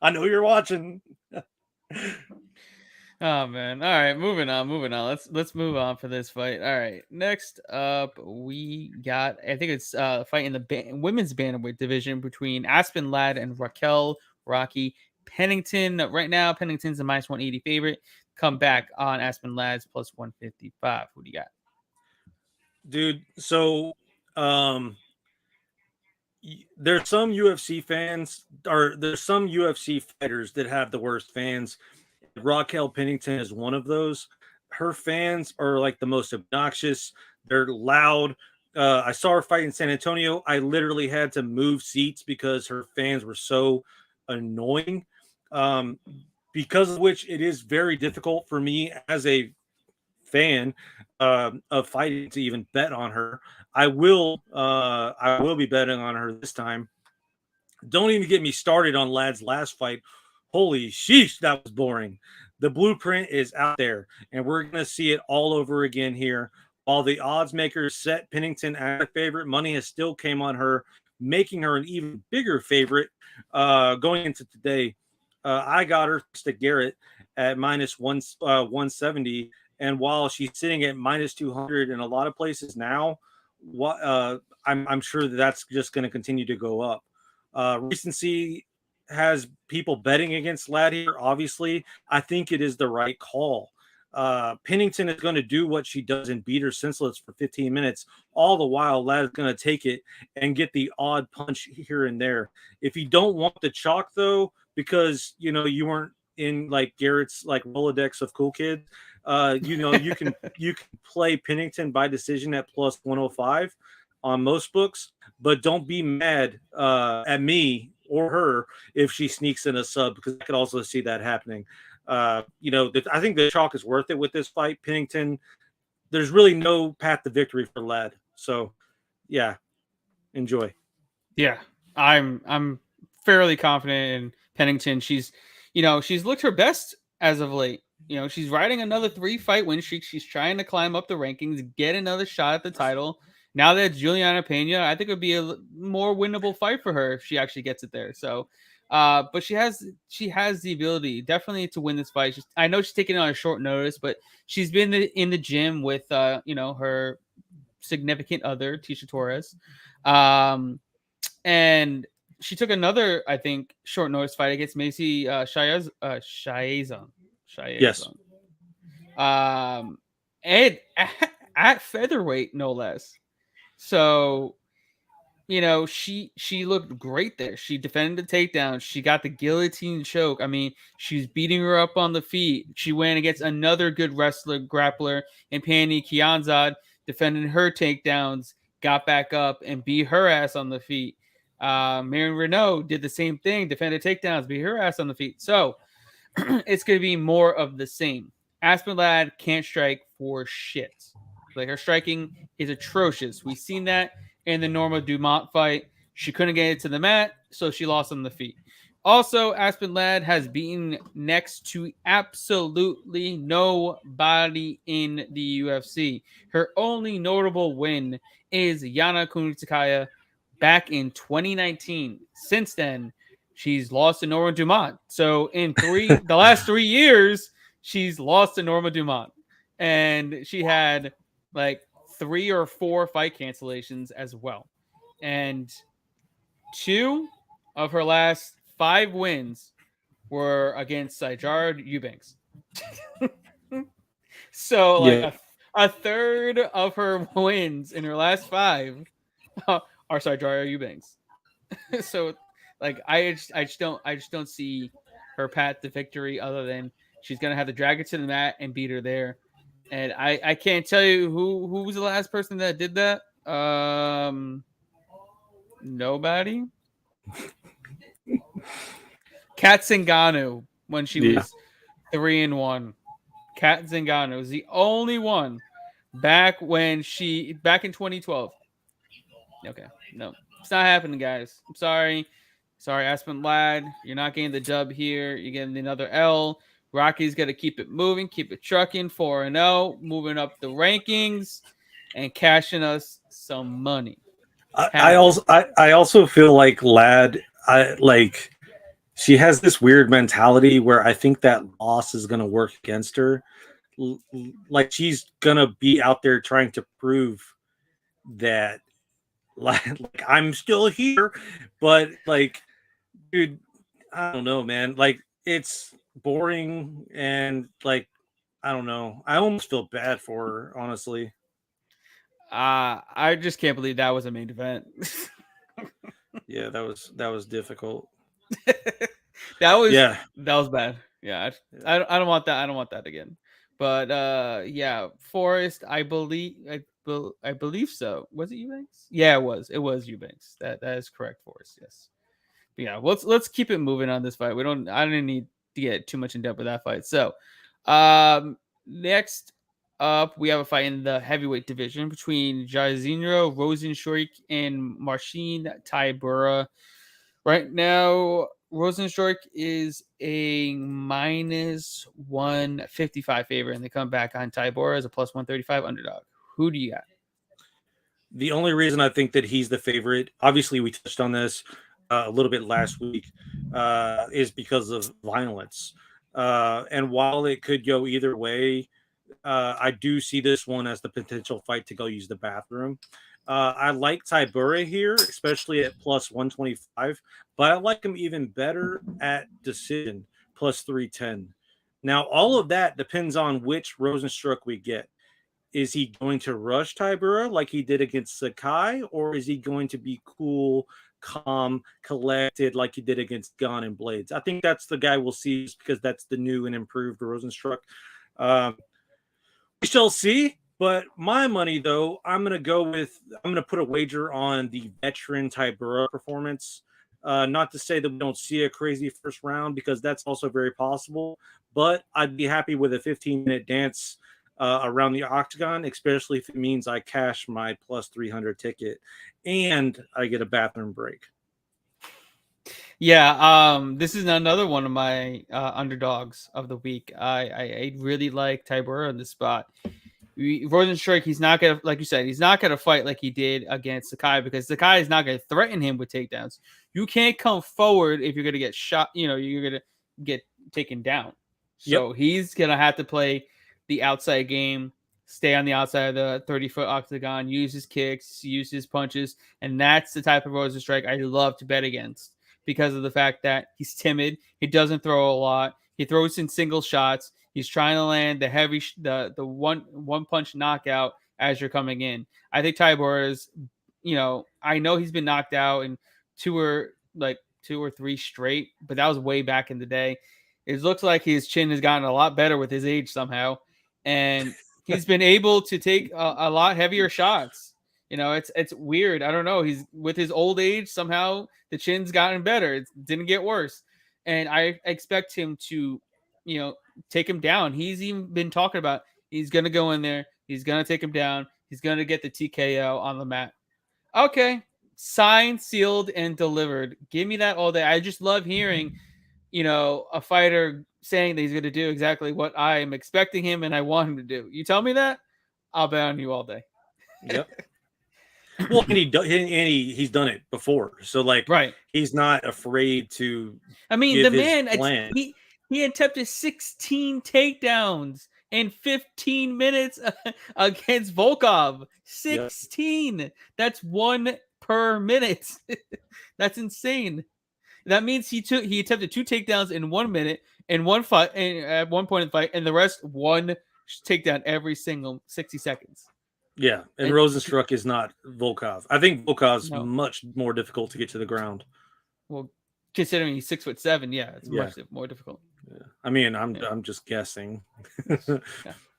I know you're watching. Oh man. All right, moving on. Let's move on for this fight. All right. Next up, we got I think it's fight in the women's bantamweight division between Aspen Ladd and Raquel Rocky Pennington. Right now, Pennington's a minus 180 favorite. Come back on Aspen Ladd's plus 155. Who do you got? Dude, so there's some UFC fighters that have the worst fans. Raquel Pennington is one of those. Her fans are like the most obnoxious. They're loud. I saw her fight in San Antonio. I literally had to move seats because her fans were so annoying. Because of which it is very difficult for me as a fan of fighting to even bet on her. I will be betting on her this time. Don't even get me started on Ladd's last fight. Holy sheesh, that was boring. The blueprint is out there, and we're going to see it all over again here. While the odds makers set Pennington as a favorite, money has still came on her, making her an even bigger favorite going into today. I got her to Garrett at minus 170, and while she's sitting at minus 200 in a lot of places now, I'm sure that's just going to continue to go up. Recency has people betting against Ladd here. Obviously, I think it is the right call. Pennington is going to do what she does and beat her senseless for 15 minutes. All the while, Ladd is going to take it and get the odd punch here and there. If you don't want the chalk, though, because you weren't in like Garrett's like Rolodex of cool kids, you can play Pennington by decision at plus 105. on most books, but don't be mad at me or her if she sneaks in a sub, because I could also see that happening. I think the chalk is worth it with this fight. Pennington, there's really no path to victory for Ladd. So, yeah, enjoy. Yeah, I'm fairly confident in Pennington. She's looked her best as of late. She's riding another 3-fight win streak. She's trying to climb up the rankings, get another shot at the title. Now that Juliana Pena, I think it would be a more winnable fight for her if she actually gets it there. So, but she has the ability definitely to win this fight. I know she's taking it on a short notice, but she's been in the gym with her significant other, Tisha Torres. And she took another, I think, short notice fight against Macy Chiasson. Yes. And at featherweight, no less. So, she looked great there. She defended the takedown. She got the guillotine choke. I mean, she's beating her up on the feet. She went against another good wrestler, grappler, and Pani Kianzad, defending her takedowns, got back up and beat her ass on the feet. Marion Renault did the same thing, defended takedowns, beat her ass on the feet. So it's going to be more of the same. Aspen Ladd can't strike for shit. Like, her striking is atrocious. We've seen that in the Norma Dumont fight. She couldn't get it to the mat, so she lost on the feet. Also, Aspen Ladd has beaten next to absolutely nobody in the UFC. Her only notable win is Yana Kunitskaya back in 2019. Since then, she's lost to Norma Dumont. So in the last 3 years, she's lost to Norma Dumont. And she had like 3 or 4 fight cancellations as well. And 2 of her last 5 wins were against Sijard Eubanks. So like a third of her wins in her last 5 are Sijard Eubanks. So like I just don't see her path to victory other than she's gonna have to drag her to the mat and beat her there. And I can't tell you who was the last person that did that. Nobody. Kat Zingano when she was 3-1. Kat Zingano was the only one back in 2012. Okay, no, it's not happening, guys. I'm sorry. Sorry, Aspen Ladd. You're not getting the dub here. You're getting another L. Rocky's got to keep it moving, keep it trucking, 4-0, moving up the rankings, and cashing us some money. I also feel like Ladd, she has this weird mentality where I think that loss is going to work against her. Like, she's going to be out there trying to prove that, like I'm still here. But, like, dude, I don't know, man. Like, it's boring, and, like, I don't know. I almost feel bad for her, honestly. I just can't believe that was a main event. Yeah, that was difficult. that was bad. Yeah, I don't want that. I don't want that again. But yeah, Forrest, I believe so. Was it Eubanks? Yeah, it was. It was Eubanks. That is correct, Forrest. Yes. But yeah, let's keep it moving on this fight. I don't need to get too much in depth with that fight. So, next up, we have a fight in the heavyweight division between Jairzinho Rozenstruik and Marcin Tybura. Right now, Rozenstruik is a minus 155 favorite, and they come back on Tybura as a plus 135 underdog. Who do you got? The only reason I think that he's the favorite, obviously we touched on this a little bit last week, is because of violence. And while it could go either way, I do see this one as the potential fight to go use the bathroom. I like Tybura here, especially at plus 125, but I like him even better at decision, plus 310. Now, all of that depends on which Rozenstruik we get. Is he going to rush Tybura like he did against Sakai, or is he going to be cool, calm, collected like he did against Gunn and Blades? I think that's the guy we'll see, because that's the new and improved Rozenstruik. We shall see. But my money, though, I'm going to put a wager on the veteran Tybura performance. Not to say that we don't see a crazy first round, because that's also very possible. But I'd be happy with a 15-minute dance around the octagon, especially if it means I cash my plus 300 ticket and I get a bathroom break. Yeah, this is another one of my underdogs of the week. I really like Tybura on this spot. Rosenstrike, he's not gonna, like you said, he's not gonna fight like he did against Sakai, because Sakai is not gonna threaten him with takedowns. You can't come forward if you're gonna get shot. You're gonna get taken down. So he's gonna have to play the outside game, stay on the outside of the 30-foot octagon, use his kicks, use his punches, and that's the type of Rosenstrike I love to bet against, because of the fact that he's timid, he doesn't throw a lot, he throws in single shots. He's trying to land the heavy, the one punch knockout as you're coming in. I think Tybura is, I know he's been knocked out in two or three straight, but that was way back in the day. It looks like his chin has gotten a lot better with his age somehow, and he's been able to take a lot heavier shots. It's weird. I don't know. He's, with his old age, somehow the chin's gotten better. It didn't get worse, and I expect him to, take him down. He's even been talking about he's gonna go in there, he's gonna take him down, he's gonna get the TKO on the mat. Okay, signed, sealed, and delivered. Give me that all day. I just love hearing, a fighter saying that he's gonna do exactly what I am expecting him and I want him to do. You tell me that, I'll bet on you all day. Yep. Well, and he's done it before, so right. He's not afraid to. I mean, the man, he attempted 16 takedowns in 15 minutes against Volkov. 16. Yep. That's one per minute. That's insane. That means he attempted 2 takedowns in 1 minute in one fight, at one point in the fight, and the rest one takedown every single 60 seconds. Yeah, and Rosenstruck is not Volkov. I think Volkov's much more difficult to get to the ground. Well, considering he's 6'7", it's much more difficult. Yeah. I mean, I'm just guessing.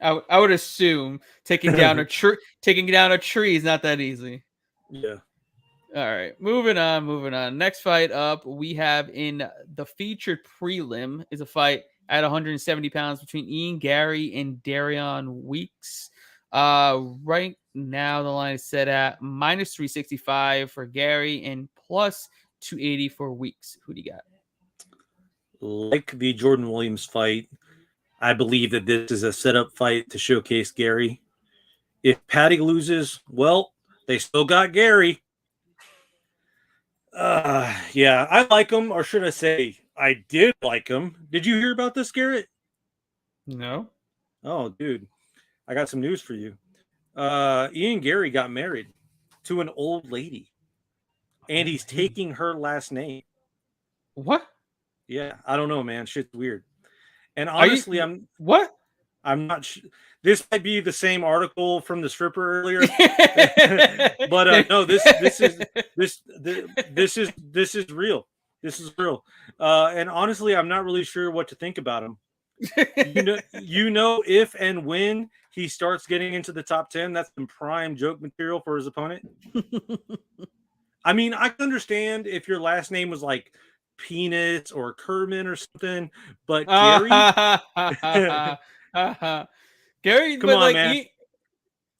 I would assume taking down a tree is not that easy. Yeah. All right, moving on. Next fight up, we have in the featured prelim is a fight at 170 pounds between Ian Gary and Darion Weeks. Right now the line is set at minus 365 for Gary and plus 280 for Weeks. Who do you got? Like the Jordan Williams fight, I believe that this is a setup fight to showcase Gary. If Patty loses, well, they still got Gary. Yeah, I like him, or should I say, I did like him. Did you hear about this, Garrett? No. Oh, dude, I got some news for you. Ian Gary got married to an old lady, and he's taking her last name. What? Yeah, I don't know, man. Shit's weird. And honestly, I'm not. This might be the same article from the stripper earlier, but no. This is real. This is real. And honestly, I'm not really sure what to think about him. If and when he starts getting into the top 10, that's some prime joke material for his opponent. I mean, I can understand if your last name was like Penis or Kerman or something, but Gary, Gary, come on, man.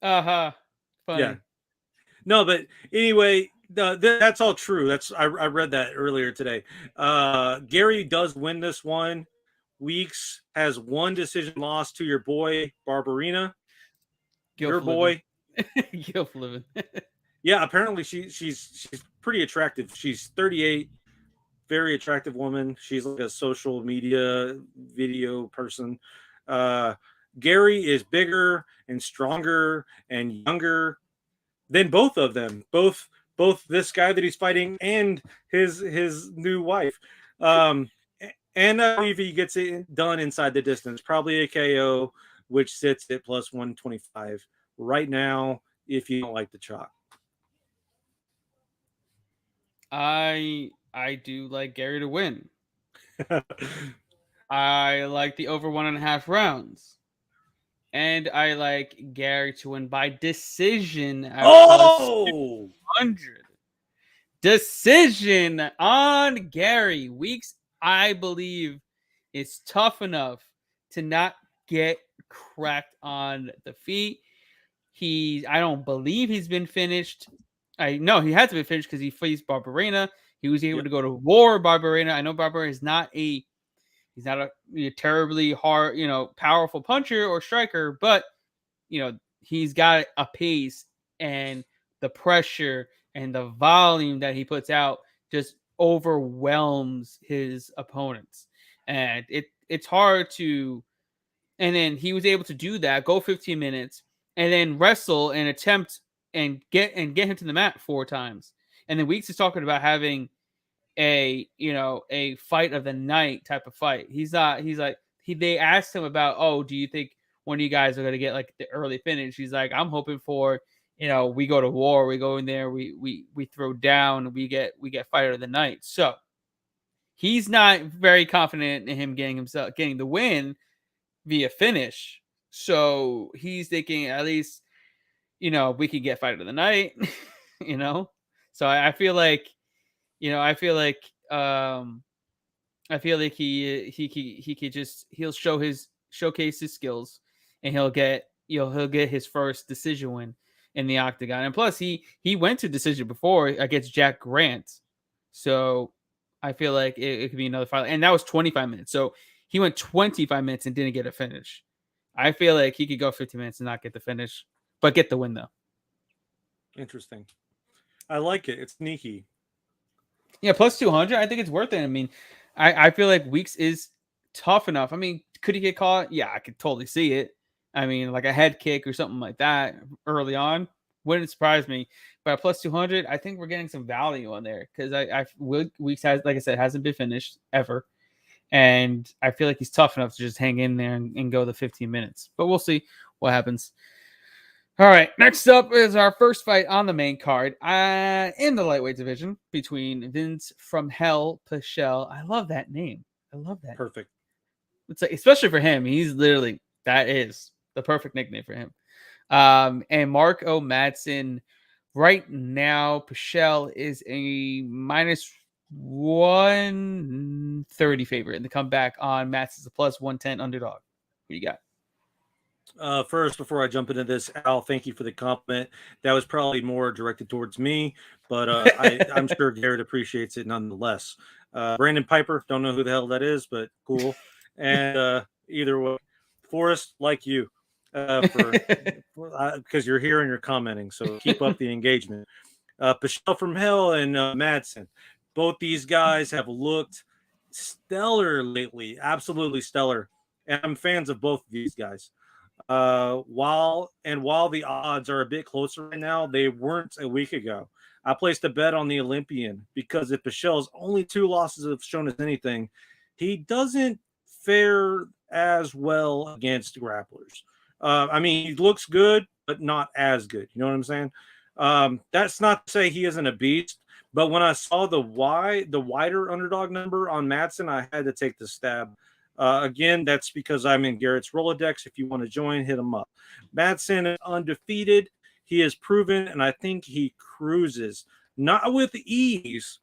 Funny. Yeah. No, but anyway, that's all true. I read that earlier today. Gary does win this one. Weeks has one decision loss to your boy Barbarina. Your boy. Gilf living. Yeah, apparently she's pretty attractive. She's 38, very attractive woman. She's like a social media video person. Gary is bigger and stronger and younger than both of them. Both this guy that he's fighting and his new wife. And I believe he gets it done inside the distance, probably a KO, which sits at plus 125 right now. If you don't like the chalk, I do like Gary to win. I like the over 1.5 rounds. And I like Gary to win by decision at Oh, +200. Decision on Gary. Weeks, I believe, is tough enough to not get cracked on the feet. I don't believe he's been finished. I know he had to be finished because he faced Barberena. He was able Yep. to go to war with Barberena. I know Barberena is not he's not a terribly hard, powerful puncher or striker, but he's got a pace, and the pressure and the volume that he puts out just overwhelms his opponents. And it's hard to, and then he was able to do that, go 15 minutes, and then wrestle and attempt and get him to the mat 4 times. And then Weeks is talking about having a fight of the night type of fight. They asked him about, oh, do you think one of you guys are going to get like the early finish? He's like, I'm hoping for, we go to war, we go in there, we throw down, we get fight of the night. So he's not very confident in him getting the win via finish. So he's thinking at least, we could get fight of the night, So I feel like, I feel like he could just he'll showcase his skills, and he'll get his first decision win in the octagon. And plus he went to decision before against Jack Grant. So I feel like it could be another fight. And that was 25 minutes. So he went 25 minutes and didn't get a finish. I feel like he could go 50 minutes and not get the finish, but get the win though. interesting. I like it. It's sneaky. Yeah, plus 200. I think it's worth it. I mean, I feel like Weeks is tough enough. I mean, could he get caught? Yeah, I could totally see it. I mean, like a head kick or something like that early on wouldn't surprise me. But at plus 200, I think we're getting some value on there because Weeks has, like I said, hasn't been finished ever. And I feel like he's tough enough to just hang in there and go the 15 minutes. But we'll see what happens. All right, next up is our first fight on the main card in the lightweight division between Vince from Hell Pichel. I love that name. I love that. Perfect. It's like, especially for him, he's literally, that is the perfect nickname for him. And Mark O. Madsen. Right now, Pichel is a minus 130 favorite in the comeback on Madsen's a plus 110 underdog. What do you got? First, before I jump into this, Al, thank you for the compliment. That was probably more directed towards me, but I'm sure Garrett appreciates it nonetheless. Brandon Piper, don't know who the hell that is, but cool. And either way, Forrest, like you, because you're here and you're commenting, so keep up the engagement. Pichel from Hell and Madsen, both these guys have looked stellar lately, absolutely stellar, and I'm fans of both of these guys. While the odds are a bit closer right now, they weren't a week ago. I placed a bet on the Olympian because if Pichel's only 2 losses have shown us anything, he doesn't fare as well against grapplers. I mean, he looks good, but not as good. You know what I'm saying? That's not to say he isn't a beast, but when I saw the wider underdog number on Madsen, I had to take the stab. Again, that's because I'm in Garrett's Rolodex. If you want to join, hit him up. Madsen is undefeated. He has proven, and I think he cruises, not with ease,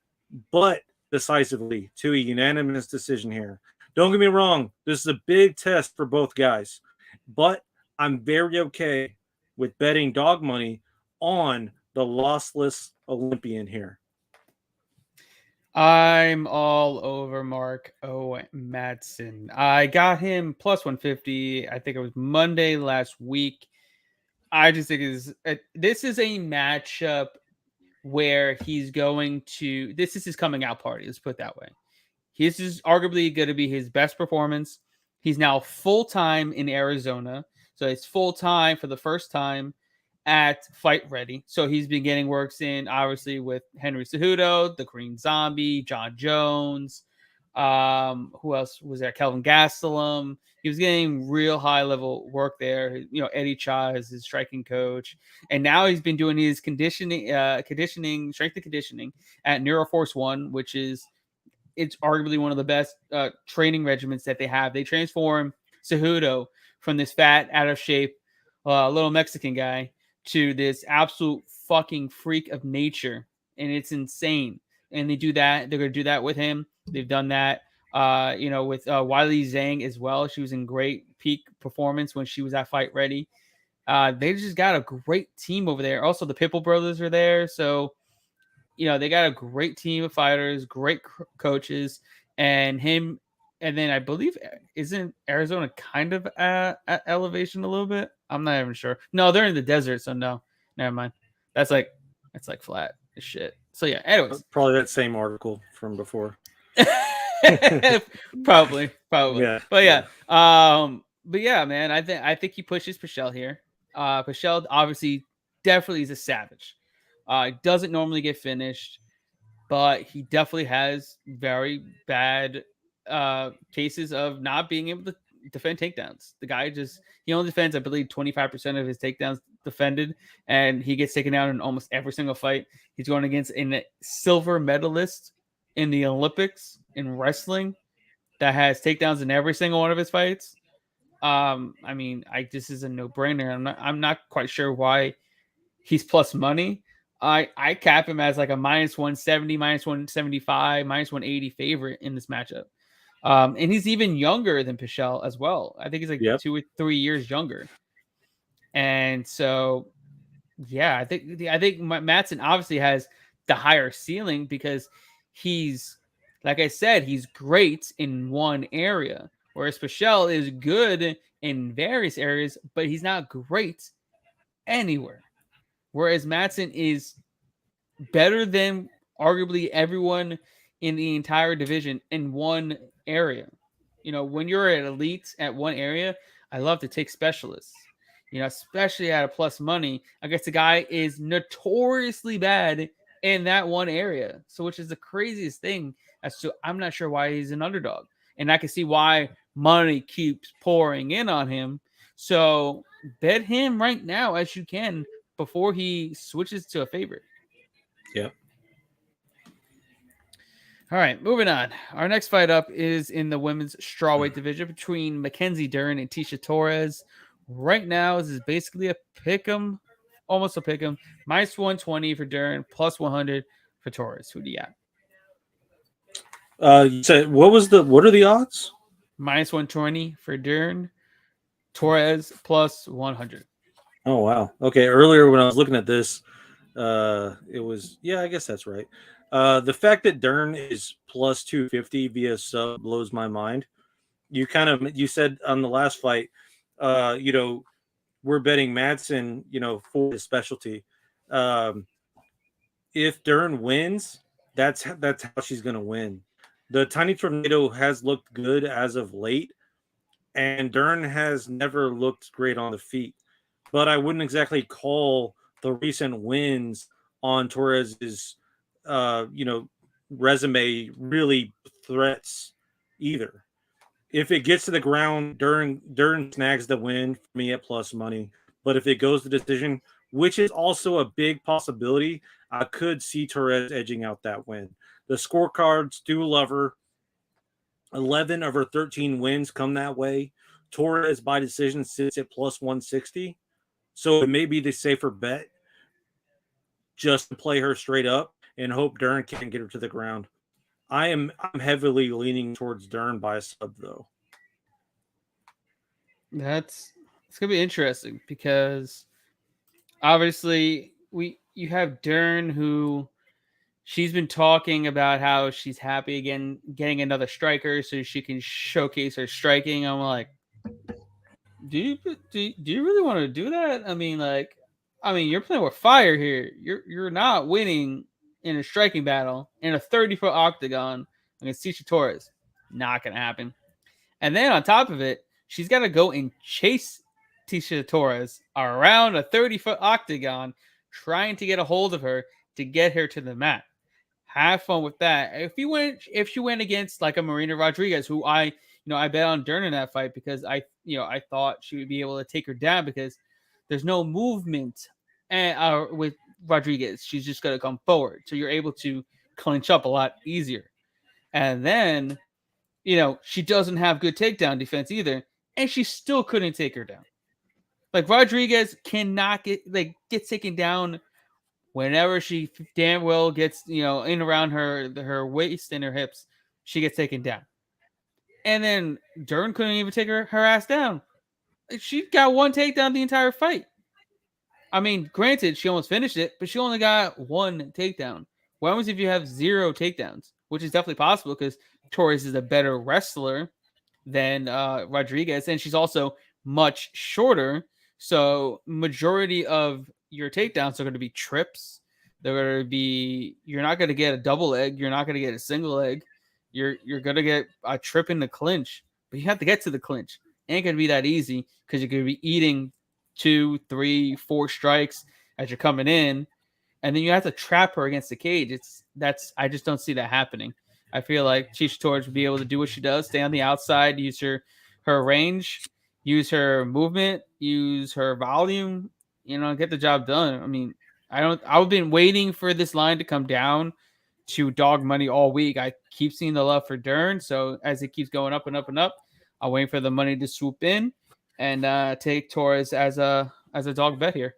but decisively to a unanimous decision here. Don't get me wrong. This is a big test for both guys, but I'm very okay with betting dog money on the lossless Olympian here. I'm all over Mark O. Madsen. I got him plus 150. I think it was Monday last week. I just think this is a matchup where he's going to. This is his coming out party. Let's put it that way. This is arguably going to be his best performance. He's now full time in Arizona, so it's full time for the first time at Fight Ready. So he's been getting works in, obviously, with Henry Cejudo, the Korean Zombie, John Jones. Who else was there? Kelvin Gastelum. He was getting real high level work there. Eddie Cha is his striking coach, and now he's been doing his conditioning, strength and conditioning at Neuroforce One, which is it's arguably one of the best training regimens that they have. They transform Cejudo from this fat, out of shape, little Mexican guy to this absolute fucking freak of nature, and it's insane. And they do that. They're gonna do that with him. They've done that. With Wiley Zhang as well. She was in great peak performance when she was at Fight Ready. They just got a great team over there. Also, the Pitbull brothers are there, so they got a great team of fighters, great coaches, and him. And then I believe isn't Arizona kind of at elevation a little bit? I'm not even sure. No, they're in the desert, so no, never mind. That's like flat as shit. So yeah. Anyways, probably that same article from before. probably. Yeah. But yeah. But yeah, man. I think he pushes Pichel here. Pichel obviously definitely is a savage. Doesn't normally get finished, but he definitely has very bad cases of not being able to defend takedowns. The guy he only defends, I believe, 25% of his takedowns defended, and he gets taken down in almost every single fight. He's going against a silver medalist in the Olympics in wrestling that has takedowns in every single one of his fights. This is a no-brainer. I'm not quite sure why he's plus money. I cap him as like a minus 170, minus 175, minus 180 favorite in this matchup. And he's even younger than Pichel as well. I think he's like 2 or 3 years younger. And so, yeah, I think Madsen obviously has the higher ceiling because he's, like I said, he's great in one area, whereas Pichel is good in various areas, but he's not great anywhere. Whereas Madsen is better than arguably everyone in the entire division in one area. When you're at elite at one area, I love to take specialists. Especially at a plus money. I guess the guy is notoriously bad in that one area. So, which is the craziest thing. I'm not sure why he's an underdog. And I can see why money keeps pouring in on him. So, bet him right now as you can before he switches to a favorite. Yeah. All right, moving on. Our next fight up is in the women's strawweight division between Mackenzie Dern and Tisha Torres. Right now, this is basically a pick'em, almost a pick'em. Minus 120 for Dern, plus 100 for Torres. Who do you got? You said what are the odds? Minus 120 for Dern, Torres plus 100. Oh wow. Okay. Earlier when I was looking at this, it was I guess that's right. The fact that Dern is plus 250 via sub blows my mind. You said on the last fight, we're betting Madsen, for his specialty. If Dern wins, that's how she's gonna win. The Tiny Tornado has looked good as of late, and Dern has never looked great on the feet. But I wouldn't exactly call the recent wins on Torres's resume really threats either. If it gets to the ground, Dern snags the win for me at plus money. But if it goes to decision, which is also a big possibility, I could see Torres edging out that win. The scorecards do love her. 11 of her 13 wins come that way. Torres by decision sits at plus 160. So it may be the safer bet just to play her straight up and hope Dern can't get her to the ground. I'm heavily leaning towards Dern by a sub though. It's gonna be interesting because obviously you have Dern who she's been talking about how she's happy again getting another striker so she can showcase her striking. I'm like, do you really want to do that? I mean, you're playing with fire here. You're not winning in a striking battle in a 30-foot octagon against Tisha Torres. Not gonna happen. And then on top of it, she's got to go and chase Tisha Torres around a 30-foot octagon, trying to get a hold of her to get her to the mat. Have fun with that. If she went against like a Marina Rodriguez, who I bet on Dern in that fight because I thought she would be able to take her down because there's no movement with Rodriguez. She's just going to come forward. So you're able to clinch up a lot easier. And then, she doesn't have good takedown defense either. and she still couldn't take her down. Like Rodriguez cannot get taken down whenever she damn well gets in around her waist and her hips, she gets taken down. And then Dern couldn't even take her ass down. She got one takedown the entire fight. I mean, granted, she almost finished it, but she only got one takedown. What happens if you have 0 takedowns? Which is definitely possible because Torres is a better wrestler than Rodriguez, and she's also much shorter. So majority of your takedowns are going to be trips. They're going to be you're not going to get a double leg. You're not going to get a single leg. You're going to get a trip in the clinch, but you have to get to the clinch. It ain't going to be that easy because you're going to be eating 2, 3, 4 strikes as you're coming in, and then you have to trap her against the cage. I just don't see that happening. I feel like Chisha Torres would be able to do what she does, stay on the outside, use her range, use her movement, use her volume, get the job done. I mean, I've been waiting for this line to come down to dog money all week. I keep seeing the love for Dern, so as it keeps going up and up and up, I'm waiting for the money to swoop in and take Torres as a dog bet here.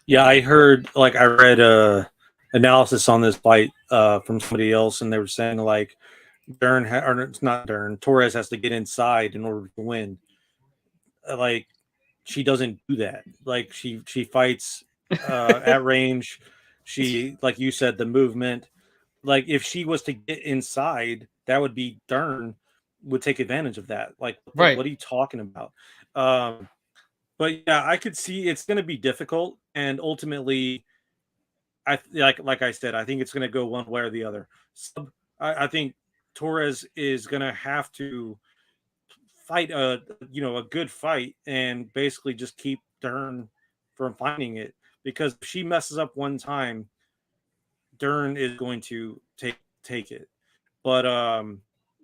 Yeah, I read analysis on this fight from somebody else, and they were saying like it's not Dern, Torres has to get inside in order to win. Like she doesn't do that. Like she fights at range. She, like you said, the movement. Like if she was to get inside, that would be Dern would take advantage of that. Like Right. What are you talking about? But yeah, I could see it's going to be difficult, and ultimately, like I said, I think it's going to go one way or the other. So I think Torres is going to have to fight a good fight and basically just keep Dern from finding it, because if she messes up one time, Dern is going to take it. But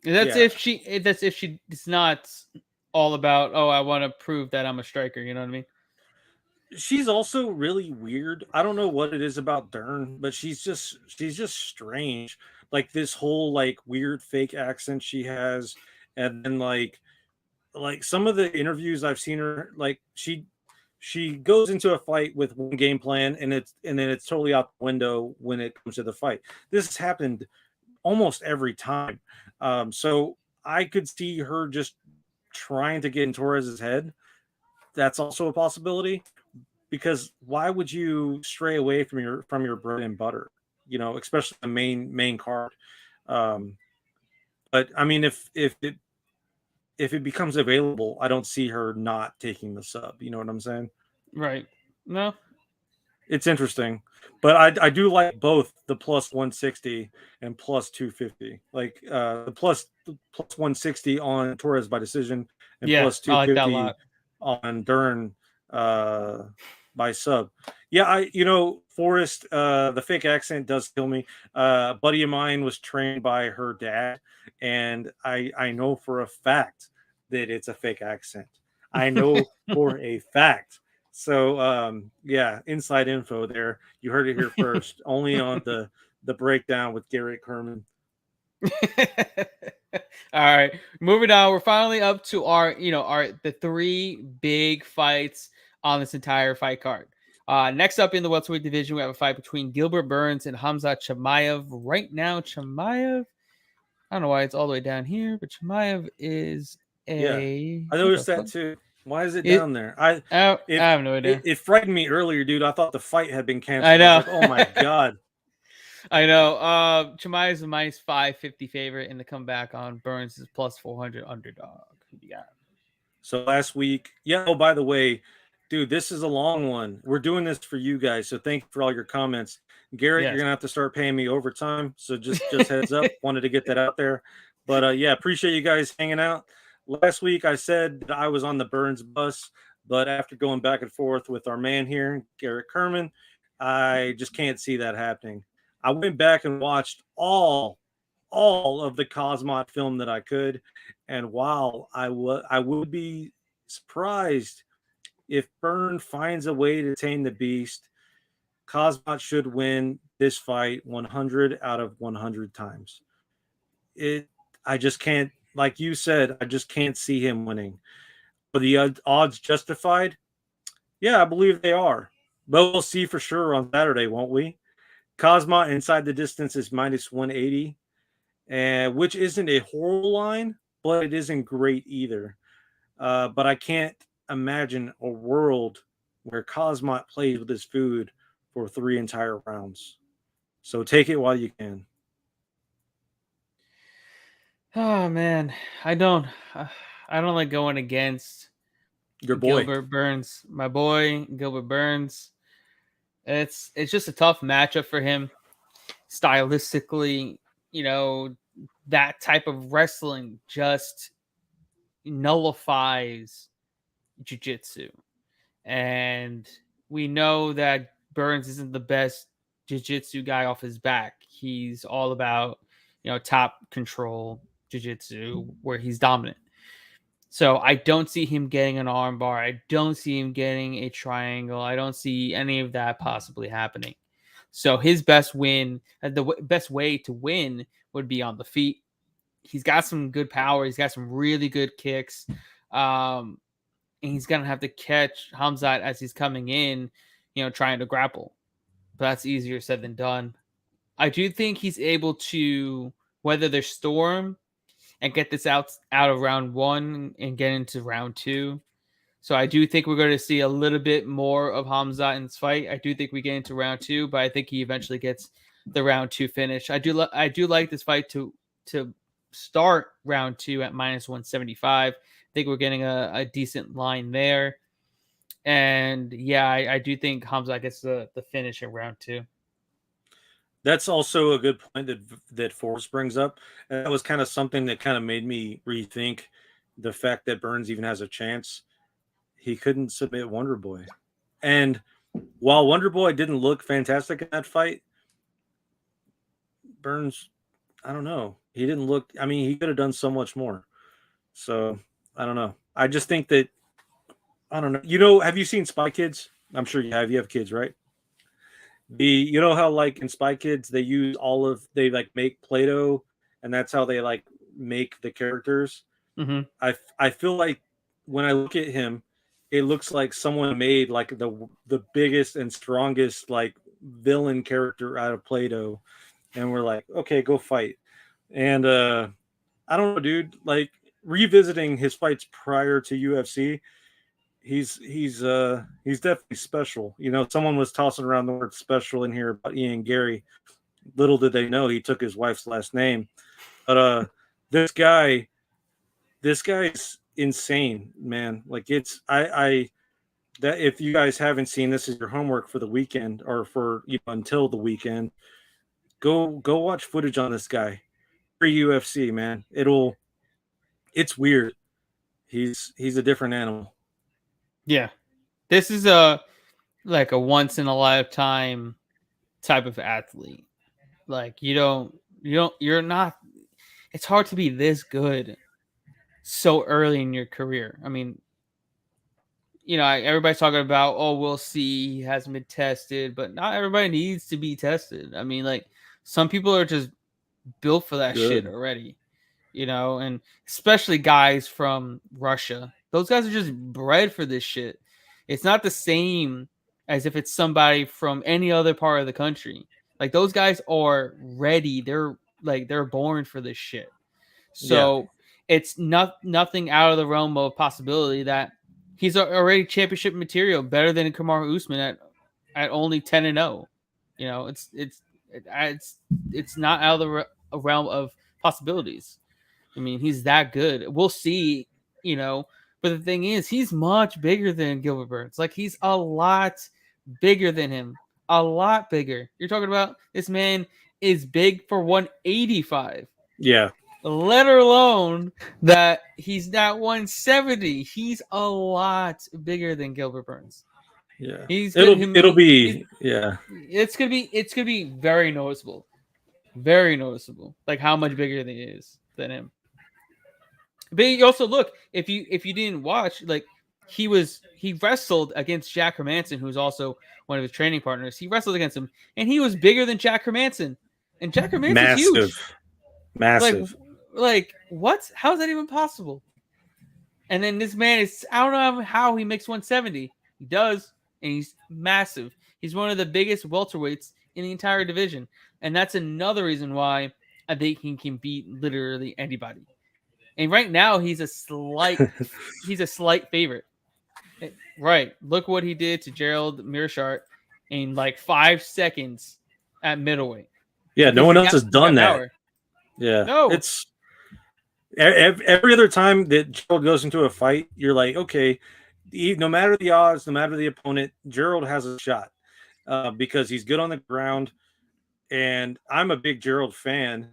that's if she it's not all about, oh, I want to prove that I'm a striker, you know what I mean? She's also really weird. I don't know what it is about Dern, but she's just strange. Like this whole like weird fake accent she has, and then like some of the interviews I've seen her, like she goes into a fight with one game plan, and then it's totally out the window when it comes to the fight. This has happened almost every time. So I could see her just trying to get in Torres's head. That's also a possibility, because why would you stray away from your bread and butter, especially the main card. But I mean, if it becomes available, I don't see her not taking the sub. You know what I'm saying? Right. No. It's interesting, but I do like both the plus 160 and plus 250. Like the plus 160 on Torres by decision, and plus 250 I like that a lot. on Dern by sub. Yeah, Forrest, the fake accent does kill me. A buddy of mine was trained by her dad, and I know for a fact that it's a fake accent. I know for a fact. So yeah, inside info there. You heard it here first. Only on the breakdown with Garrett Kerman. All right, moving on. We're finally up to the 3 big fights on this entire fight card. Next up in the welterweight division, we have a fight between Gilbert Burns and Hamza Chimaev. Right now, Chimaev, I don't know why it's all the way down here, but Chimaev is I noticed that too. Why is it down there? I have no idea. It frightened me earlier, dude. I thought the fight had been canceled. I know. I was like, oh my god. I know. Chimaev is a minus 550 favorite, and the comeback on Burns is plus 400 underdog. Yeah. So last week, oh, by the way, dude, this is a long one. We're doing this for you guys, so thank you for all your comments. Garrett, You're gonna have to start paying me overtime. So just heads up. Wanted to get that out there. But yeah, appreciate you guys hanging out. Last week I said that I was on the Burns bus, but after going back and forth with our man here, Garrett Kerman, I just can't see that happening. I went back and watched all of the Cosmot film that I could, and while I would be surprised if Burn finds a way to tame the beast, Cosmot should win this fight 100 out of 100 times. I just can't like you said, I just can't see him winning. Are the odds justified? Yeah, I believe they are. But we'll see for sure on Saturday, won't we? Cosma inside the distance is minus 180, and which isn't a horrible line, but it isn't great either. But I can't imagine a world where Cosmot plays with his food for 3 entire rounds. So take it while you can. Oh man, I don't, I don't like going against Your boy. Gilbert Burns, my boy Gilbert Burns. It's just a tough matchup for him stylistically. That type of wrestling just nullifies jiu-jitsu, and we know that Burns isn't the best jiu-jitsu guy off his back. He's all about top control jiu-jitsu where he's dominant. So I don't see him getting an armbar. I don't see him getting a triangle. I don't see any of that possibly happening. So his best win, best way to win would be on the feet. He's got some good power. He's got some really good kicks. And he's going to have to catch Hamzat as he's coming in, trying to grapple. But that's easier said than done. I do think he's able to weather the storm and get this out of round 1 and get into round 2. So I do think we're going to see a little bit more of Hamzat in this fight. I do think we get into round 2, but I think he eventually gets the round 2 finish. I do like this fight to start round 2 at minus 175. I think we're getting a decent line there. And yeah, I do think Hamzat gets the finish in round 2. That's also a good point that Forrest brings up. And that was kind of something that kind of made me rethink the fact that Burns even has a chance. He couldn't submit Wonder Boy. And while Wonder Boy didn't look fantastic in that fight, Burns, I don't know. He didn't look, I mean, he could have done so much more. So, I don't know. I just think that, I don't know. Have you seen Spy Kids? I'm sure you have. You have kids, right? How like in Spy Kids they use they like make Play-Doh and that's how they like make the characters. Mm-hmm. I feel like when I look at him, it looks like someone made like the biggest and strongest like villain character out of Play-Doh, and we're like, okay, go fight. And I don't know, dude. Like revisiting his fights prior to UFC, he's definitely special. Someone was tossing around the word special in here about Ian Gary. Little did they know he took his wife's last name. But this guy's insane, man. Like that if you guys haven't seen, this is your homework for the weekend or for until the weekend. Go watch footage on this guy. Pre-UFC, man. It's weird. He's a different animal. Yeah. This is a once in a lifetime type of athlete. Like you're not, it's hard to be this good so early in your career. I mean, everybody's talking about, oh, we'll see, he hasn't been tested, but not everybody needs to be tested. I mean, like some people are just built for that shit already, and especially guys from Russia. Those guys are just bred for this shit. It's not the same as if it's somebody from any other part of the country. Like those guys are ready. They're born for this shit. So it's nothing out of the realm of possibility that he's already championship material, better than Kamaru Usman at only 10-0. It's not out of the realm of possibilities. I mean, he's that good. We'll see, but the thing is, he's much bigger than Gilbert Burns. Like, he's a lot bigger than him. A lot bigger. You're talking about this man is big for 185. Yeah. Let alone that he's not 170. He's a lot bigger than Gilbert Burns. Yeah. It's gonna be very noticeable. Very noticeable. Like how much bigger he is than him. But you also look, if you didn't watch, like he wrestled against Jack Hermanson, who's also one of his training partners. He wrestled against him, and he was bigger than Jack Hermanson. And Jack Hermanson's huge. Massive. Like, what? How is that even possible? And then this man is, I don't know how he makes 170. He does, and he's massive. He's one of the biggest welterweights in the entire division. And that's another reason why I think he can beat literally anybody. And right now he's a slight favorite. Right. Look what he did to Gerald Mearshart in like 5 seconds at middleweight. Yeah, no one else has done that. Power. Yeah. No. It's every other time that Gerald goes into a fight, you're like, okay, no matter the odds, no matter the opponent, Gerald has a shot because he's good on the ground. And I'm a big Gerald fan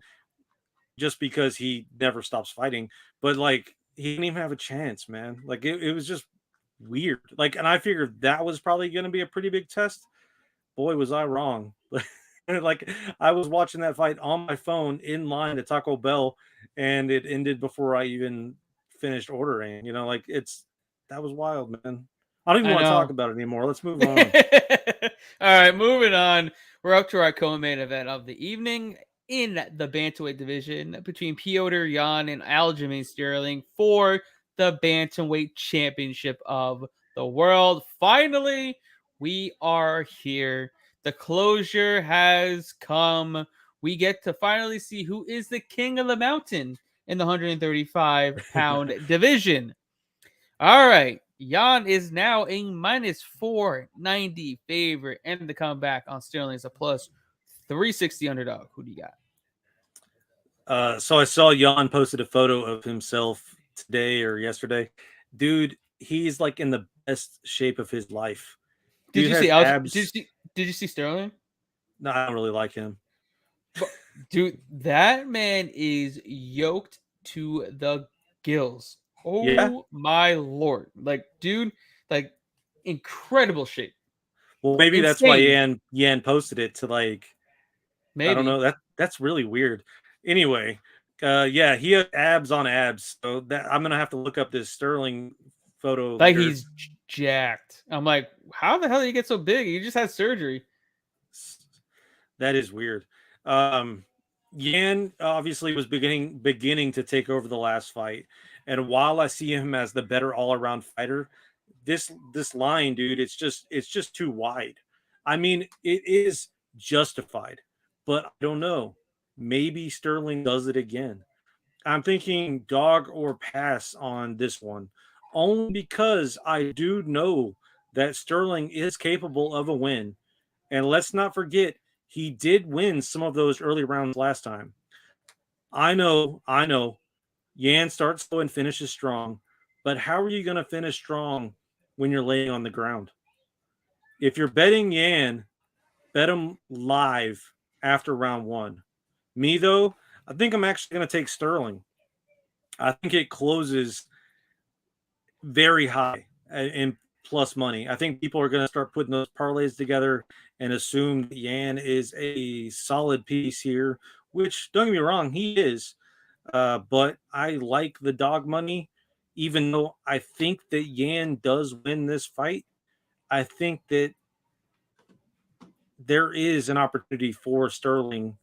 just because he never stops fighting. But like, he didn't even have a chance, man. Like, it was just weird. Like, and I figured that was probably going to be a pretty big test. Boy, was I wrong. Like, I was watching that fight on my phone in line to Taco Bell, and it ended before I even finished ordering. You know, like that was wild, man. I don't even want to talk about it anymore. Let's move on. All right, moving on. We're up to our co-main event of the evening in the bantamweight division between Piotr Jan and Aljamain Sterling for the bantamweight championship of the world. Finally, we are here. The closure has come. We get to finally see who is the king of the mountain in the 135-pound division. All right. Jan is now a minus 490 favorite, and the comeback on Sterling is a plus 360 underdog. Who do you got? So I saw Jan posted a photo of himself today or yesterday. Dude, he's like in the best shape of his life. Did you see abs? Did you see Sterling? No, I don't really like him. But, dude, that man is yoked to the gills. Oh yeah. My lord. Like, dude, like incredible shape. Well, maybe insane. That's why Yan posted it to like maybe. I don't know. That's really weird. Anyway, yeah, he has abs on abs. So that I'm gonna have to look up this Sterling photo. Like later. He's jacked. I'm like, how the hell did he get so big? He just had surgery. That is weird. Yan obviously was beginning to take over the last fight. And while I see him as the better all-around fighter, this line, dude, it's just too wide. I mean, it is justified, but I don't know. Maybe Sterling does it again. I'm thinking dog or pass on this one, only because I do know that Sterling is capable of a win. And let's not forget, he did win some of those early rounds last time. I know. Yan starts slow and finishes strong, but how are you going to finish strong when you're laying on the ground? If you're betting Yan, bet him live after round one. Me, though, I think I'm actually going to take Sterling. I think it closes very high in plus money. I think people are going to start putting those parlays together and assume that Yan is a solid piece here, which, don't get me wrong, he is. But I like the dog money, even though I think that Yan does win this fight. I think that there is an opportunity for Sterling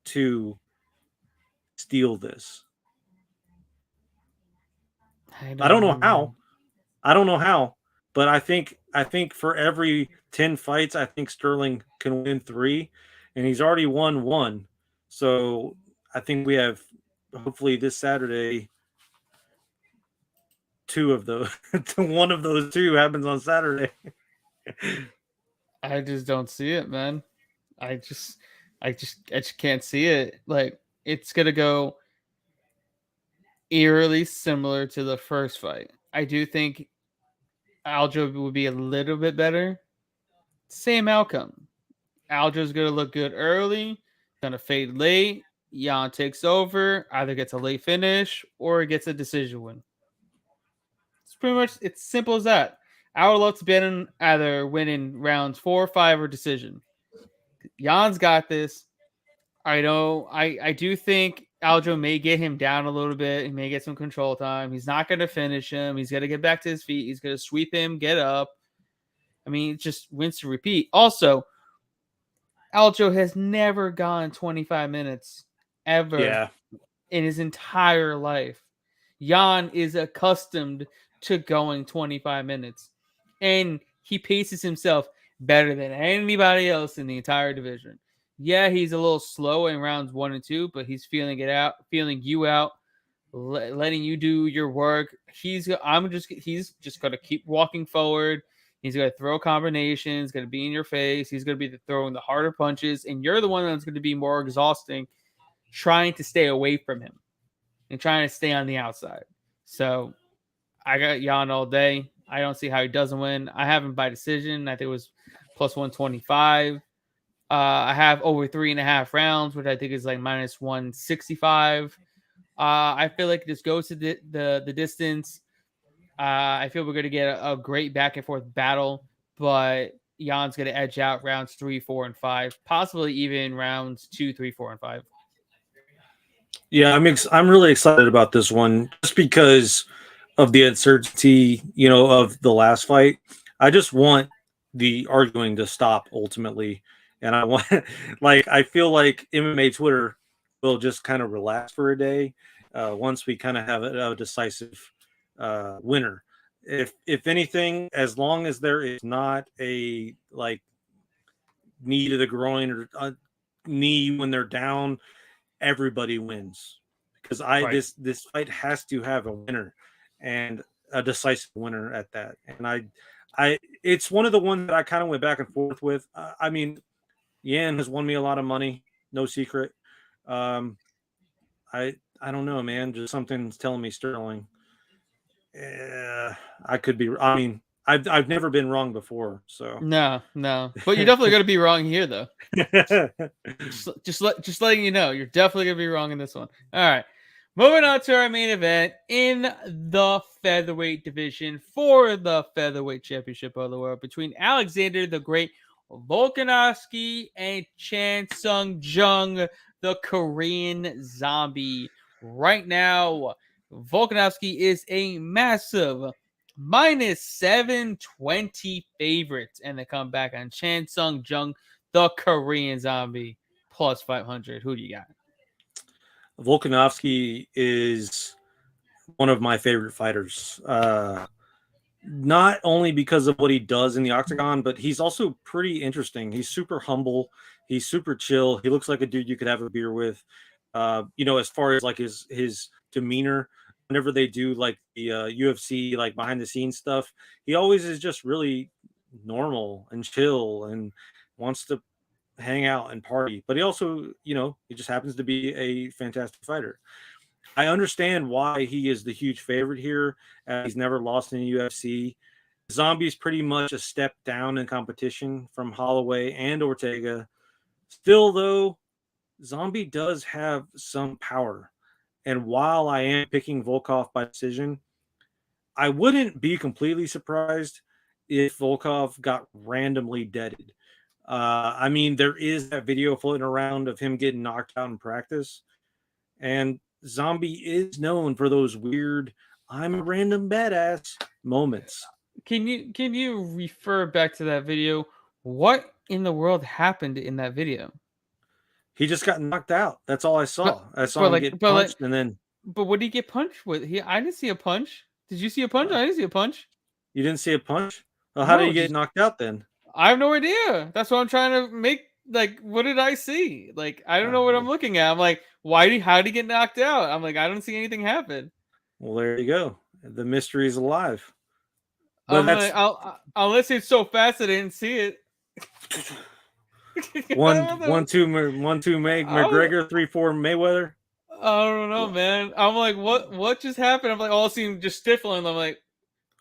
to steal this. I don't know how. I don't know how, but I think for every 10 fights, I think Sterling can win 3, and he's already won 1. So I think we have, hopefully this Saturday, 2 of those. One of those 2 happens on Saturday. I just don't see it, man. I just can't see it. Like, it's gonna go eerily similar to the first fight. I do think Aljo would be a little bit better. Same outcome. Aljo's gonna look good early, gonna fade late. Jan takes over, either gets a late finish or gets a decision win. It's pretty much, it's simple as that. I would love to bet on either winning rounds 4, 5, or decision. Jan's got this. I know. I do think Aljo may get him down a little bit. He may get some control time. He's not going to finish him. He's going to get back to his feet. He's going to sweep him, get up. I mean, it's just rinse to repeat. Also, Aljo has never gone 25 minutes ever. Yeah. in his entire life. Jan is accustomed to going 25 minutes, and he paces himself better than anybody else in the entire division. Yeah, he's a little slow in rounds 1 and 2, but he's feeling it out, feeling you out, letting you do your work. He's just going to keep walking forward. He's going to throw combinations, going to be in your face. He's going to be throwing the harder punches, and you're the one that's going to be more exhausting trying to stay away from him and trying to stay on the outside. So I got Jan all day. I don't see how he doesn't win. I have him by decision. I think it was plus 125. I have over 3.5 rounds, which I think is like minus 165. I feel like this goes to the distance. I feel we're going to get a great back and forth battle, but Jan's going to edge out rounds 3, 4, and 5, possibly even rounds 2, 3, 4, and 5. Yeah, I'm really excited about this one just because of the uncertainty, of the last fight. I just want the arguing to stop ultimately, and I want, I feel like MMA Twitter will just kind of relax for a day once we kind of have a decisive winner. If anything, as long as there is not a knee to the groin or knee when they're down, everybody wins, because this fight has to have a winner, and a decisive winner at that. And I it's one of the ones that I kind of went back and forth with. I mean, Yan has won me a lot of money, no secret. I don't know, man. Just something's telling me Sterling. I could be. I mean, I've never been wrong before, so no. But you're definitely going to be wrong here, though. just letting you know, you're definitely going to be wrong in this one. All right, moving on to our main event in the featherweight division for the featherweight championship of the world between Alexander the Great Volkanovski and Chan Sung Jung, the Korean Zombie. Right now, Volkanovski is a massive minus 720 favorites, and they come back on Chan Sung Jung, the Korean Zombie, plus 500. Who do you got? Volkanovski is one of my favorite fighters. Not only because of what he does in the octagon, but he's also pretty interesting. He's super humble. He's super chill. He looks like a dude you could have a beer with. As far as his demeanor, whenever they do the UFC behind the scenes stuff, he always is just really normal and chill and wants to hang out and party. But he also, he just happens to be a fantastic fighter. I understand why he is the huge favorite here. He's never lost in the UFC. Zombie's pretty much a step down in competition from Holloway and Ortega. Still, though, Zombie does have some power. And while I am picking Volkov by decision, I wouldn't be completely surprised if Volkov got randomly deaded. I mean, there is that video floating around of him getting knocked out in practice. And Zombie is known for those weird "I'm a random badass" moments. Can you refer back to that video? What in the world happened in that video? He just got knocked out. That's all I saw. I saw him get punched, and then. But what did he get punched with? I didn't see a punch. Did you see a punch? I didn't see a punch. You didn't see a punch? Well, how did he get knocked out then? I have no idea. That's what I'm trying to make. What did I see? I don't know what I'm looking at. I'm like, how did he get knocked out? I'm like, I don't see anything happen. Well, there you go. The mystery is alive. But unless it's so fast I didn't see it. 1-2 McGregor, 3-4 Mayweather. I don't know, man. I'm like, what just happened? I'm like, all seeing just stifling. I'm like,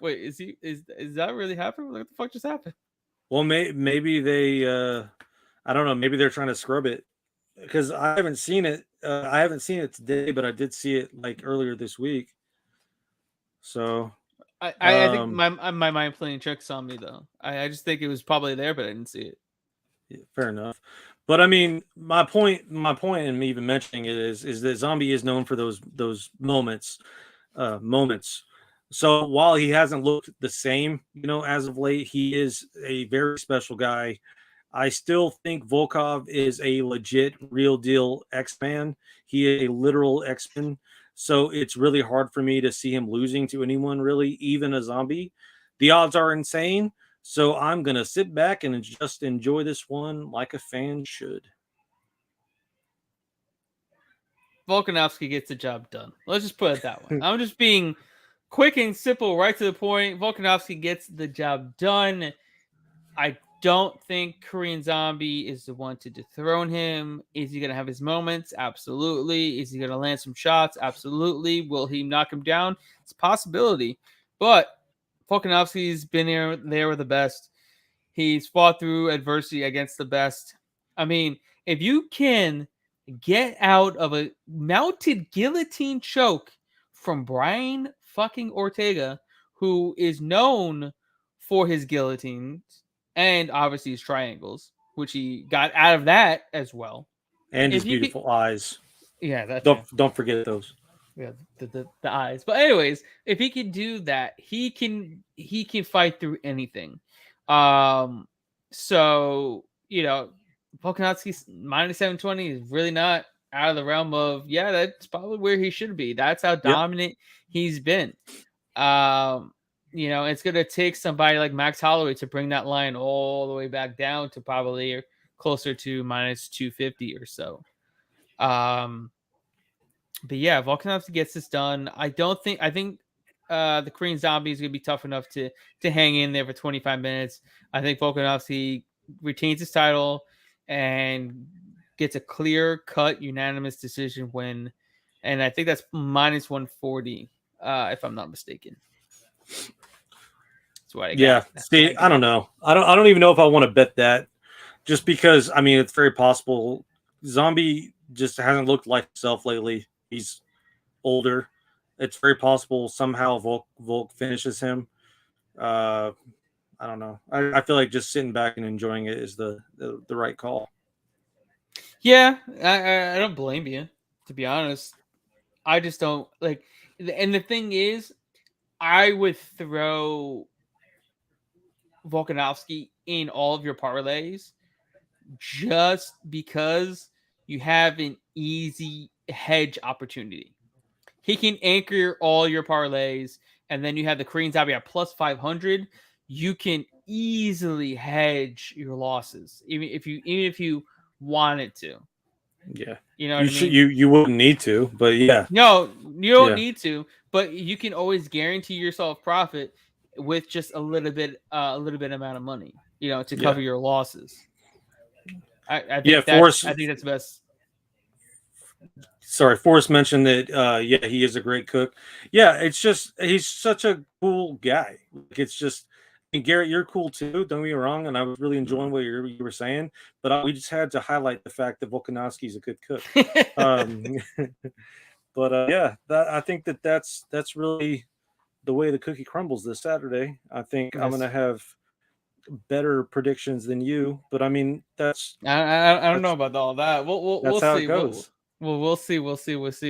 wait, is that really happening? What the fuck just happened? Well, maybe they, I don't know. Maybe they're trying to scrub it, because I haven't seen it. I haven't seen it today, but I did see it earlier this week. So I think my mind playing tricks on me though. I just think it was probably there, but I didn't see it. Yeah, fair enough. But I mean, my point in me even mentioning it is that Zombie is known for those moments. So while he hasn't looked the same, as of late, he is a very special guy. I still think Volkov is a legit, real deal X-Man. He is a literal X-Men. So it's really hard for me to see him losing to anyone, really, even a zombie. The odds are insane. So I'm going to sit back and just enjoy this one like a fan should. Volkanovski gets the job done. Let's just put it that way. I'm just being quick and simple, right to the point. Volkanovski gets the job done. I don't think Korean Zombie is the one to dethrone him. Is he going to have his moments? Absolutely. Is he going to land some shots? Absolutely. Will he knock him down? It's a possibility. But Volkanovski's been there with the best. He's fought through adversity against the best. I mean, if you can get out of a mounted guillotine choke from Brian fucking Ortega, who is known for his guillotines and obviously his triangles, which he got out of that as well. And his beautiful eyes. Yeah, that's don't forget those. Yeah, the eyes. But anyways, if he can do that, he can fight through anything. So Volkanovski's minus 720 is really not out of the realm of, yeah, that's probably where he should be. That's how dominant he's been. It's going to take somebody like Max Holloway to bring that line all the way back down to probably closer to minus 250 or so. But yeah, Volkanovski gets this done. I think the Korean Zombie is going to be tough enough to hang in there for 25 minutes. I think Volkanovski retains his title and gets a clear-cut unanimous decision win. And I think that's minus 140, if I'm not mistaken. That's what I got. Yeah, see, I don't know. I don't even know if I want to bet that, just because, I mean, it's very possible. Zombie just hasn't looked like himself lately. He's older. It's very possible somehow Volk finishes him. I don't know. I feel like just sitting back and enjoying it is the right call. Yeah, I don't blame you, to be honest. I just don't like. And the thing is, I would throw Volkanovski in all of your parlays just because you have an easy hedge opportunity. He can anchor all your parlays, and then you have the Korean Zombie at plus 500. You can easily hedge your losses, even if you wanted to. Yeah, you know what I mean? You wouldn't need to, but yeah. No, you don't need to, but you can always guarantee yourself profit with just a little bit amount of money, to cover your losses. I think that's best. Sorry, Forrest mentioned that. He is a great cook. Yeah, it's just he's such a cool guy. It's just, and Garrett, you're cool too. Don't get me wrong, and I was really enjoying what you were saying. But we just had to highlight the fact that Volkanovski is a good cook. I think that's really the way the cookie crumbles this Saturday. I think I'm going to have better predictions than you, but I mean that's I don't know about all that. We'll how see. It goes. We'll see.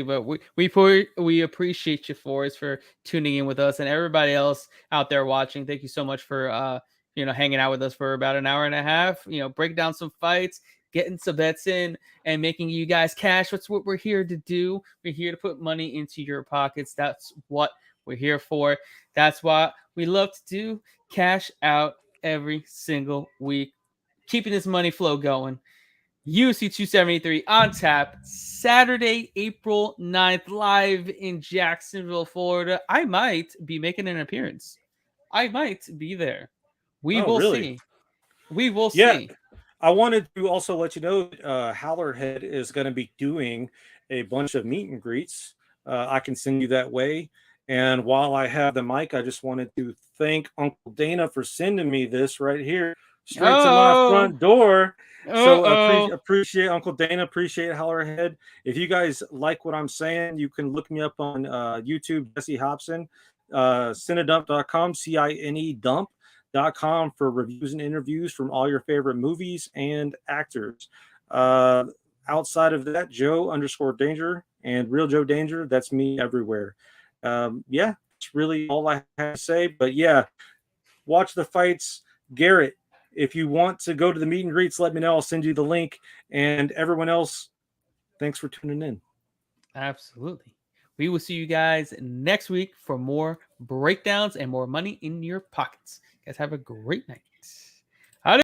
But we appreciate you, Forrest, for tuning in with us, and everybody else out there watching. Thank you so much for hanging out with us for about an hour and a half. Break down some fights, getting some bets in, and making you guys cash. That's what we're here to do. We're here to put money into your pockets. That's what we're here for. That's what we love to do. Cash out every single week, keeping this money flow going. UFC 273 on tap Saturday, April 9th, live in Jacksonville, Florida. I might be making an appearance. I might be there. We will see. We will see. I wanted to also let you know Howlerhead is going to be doing a bunch of meet and greets. I can send you that way. And while I have the mic, I just wanted to thank Uncle Dana for sending me this right here, straight to my front door. So appreciate Uncle Dana, appreciate Howlerhead. If you guys like what I'm saying, you can look me up on YouTube, Jesse Hobson, cinedump.com, cinedump.com for reviews and interviews from all your favorite movies and actors. Outside of that, Joe_Danger and Real Joe Danger, that's me everywhere. It's really all I have to say. But yeah, watch the fights. Garrett, If you want to go to the meet and greets, let me know. I'll send you the link. And everyone else, thanks for tuning in. Absolutely. We will see you guys next week for more breakdowns and more money in your pockets. Guys, have a great night.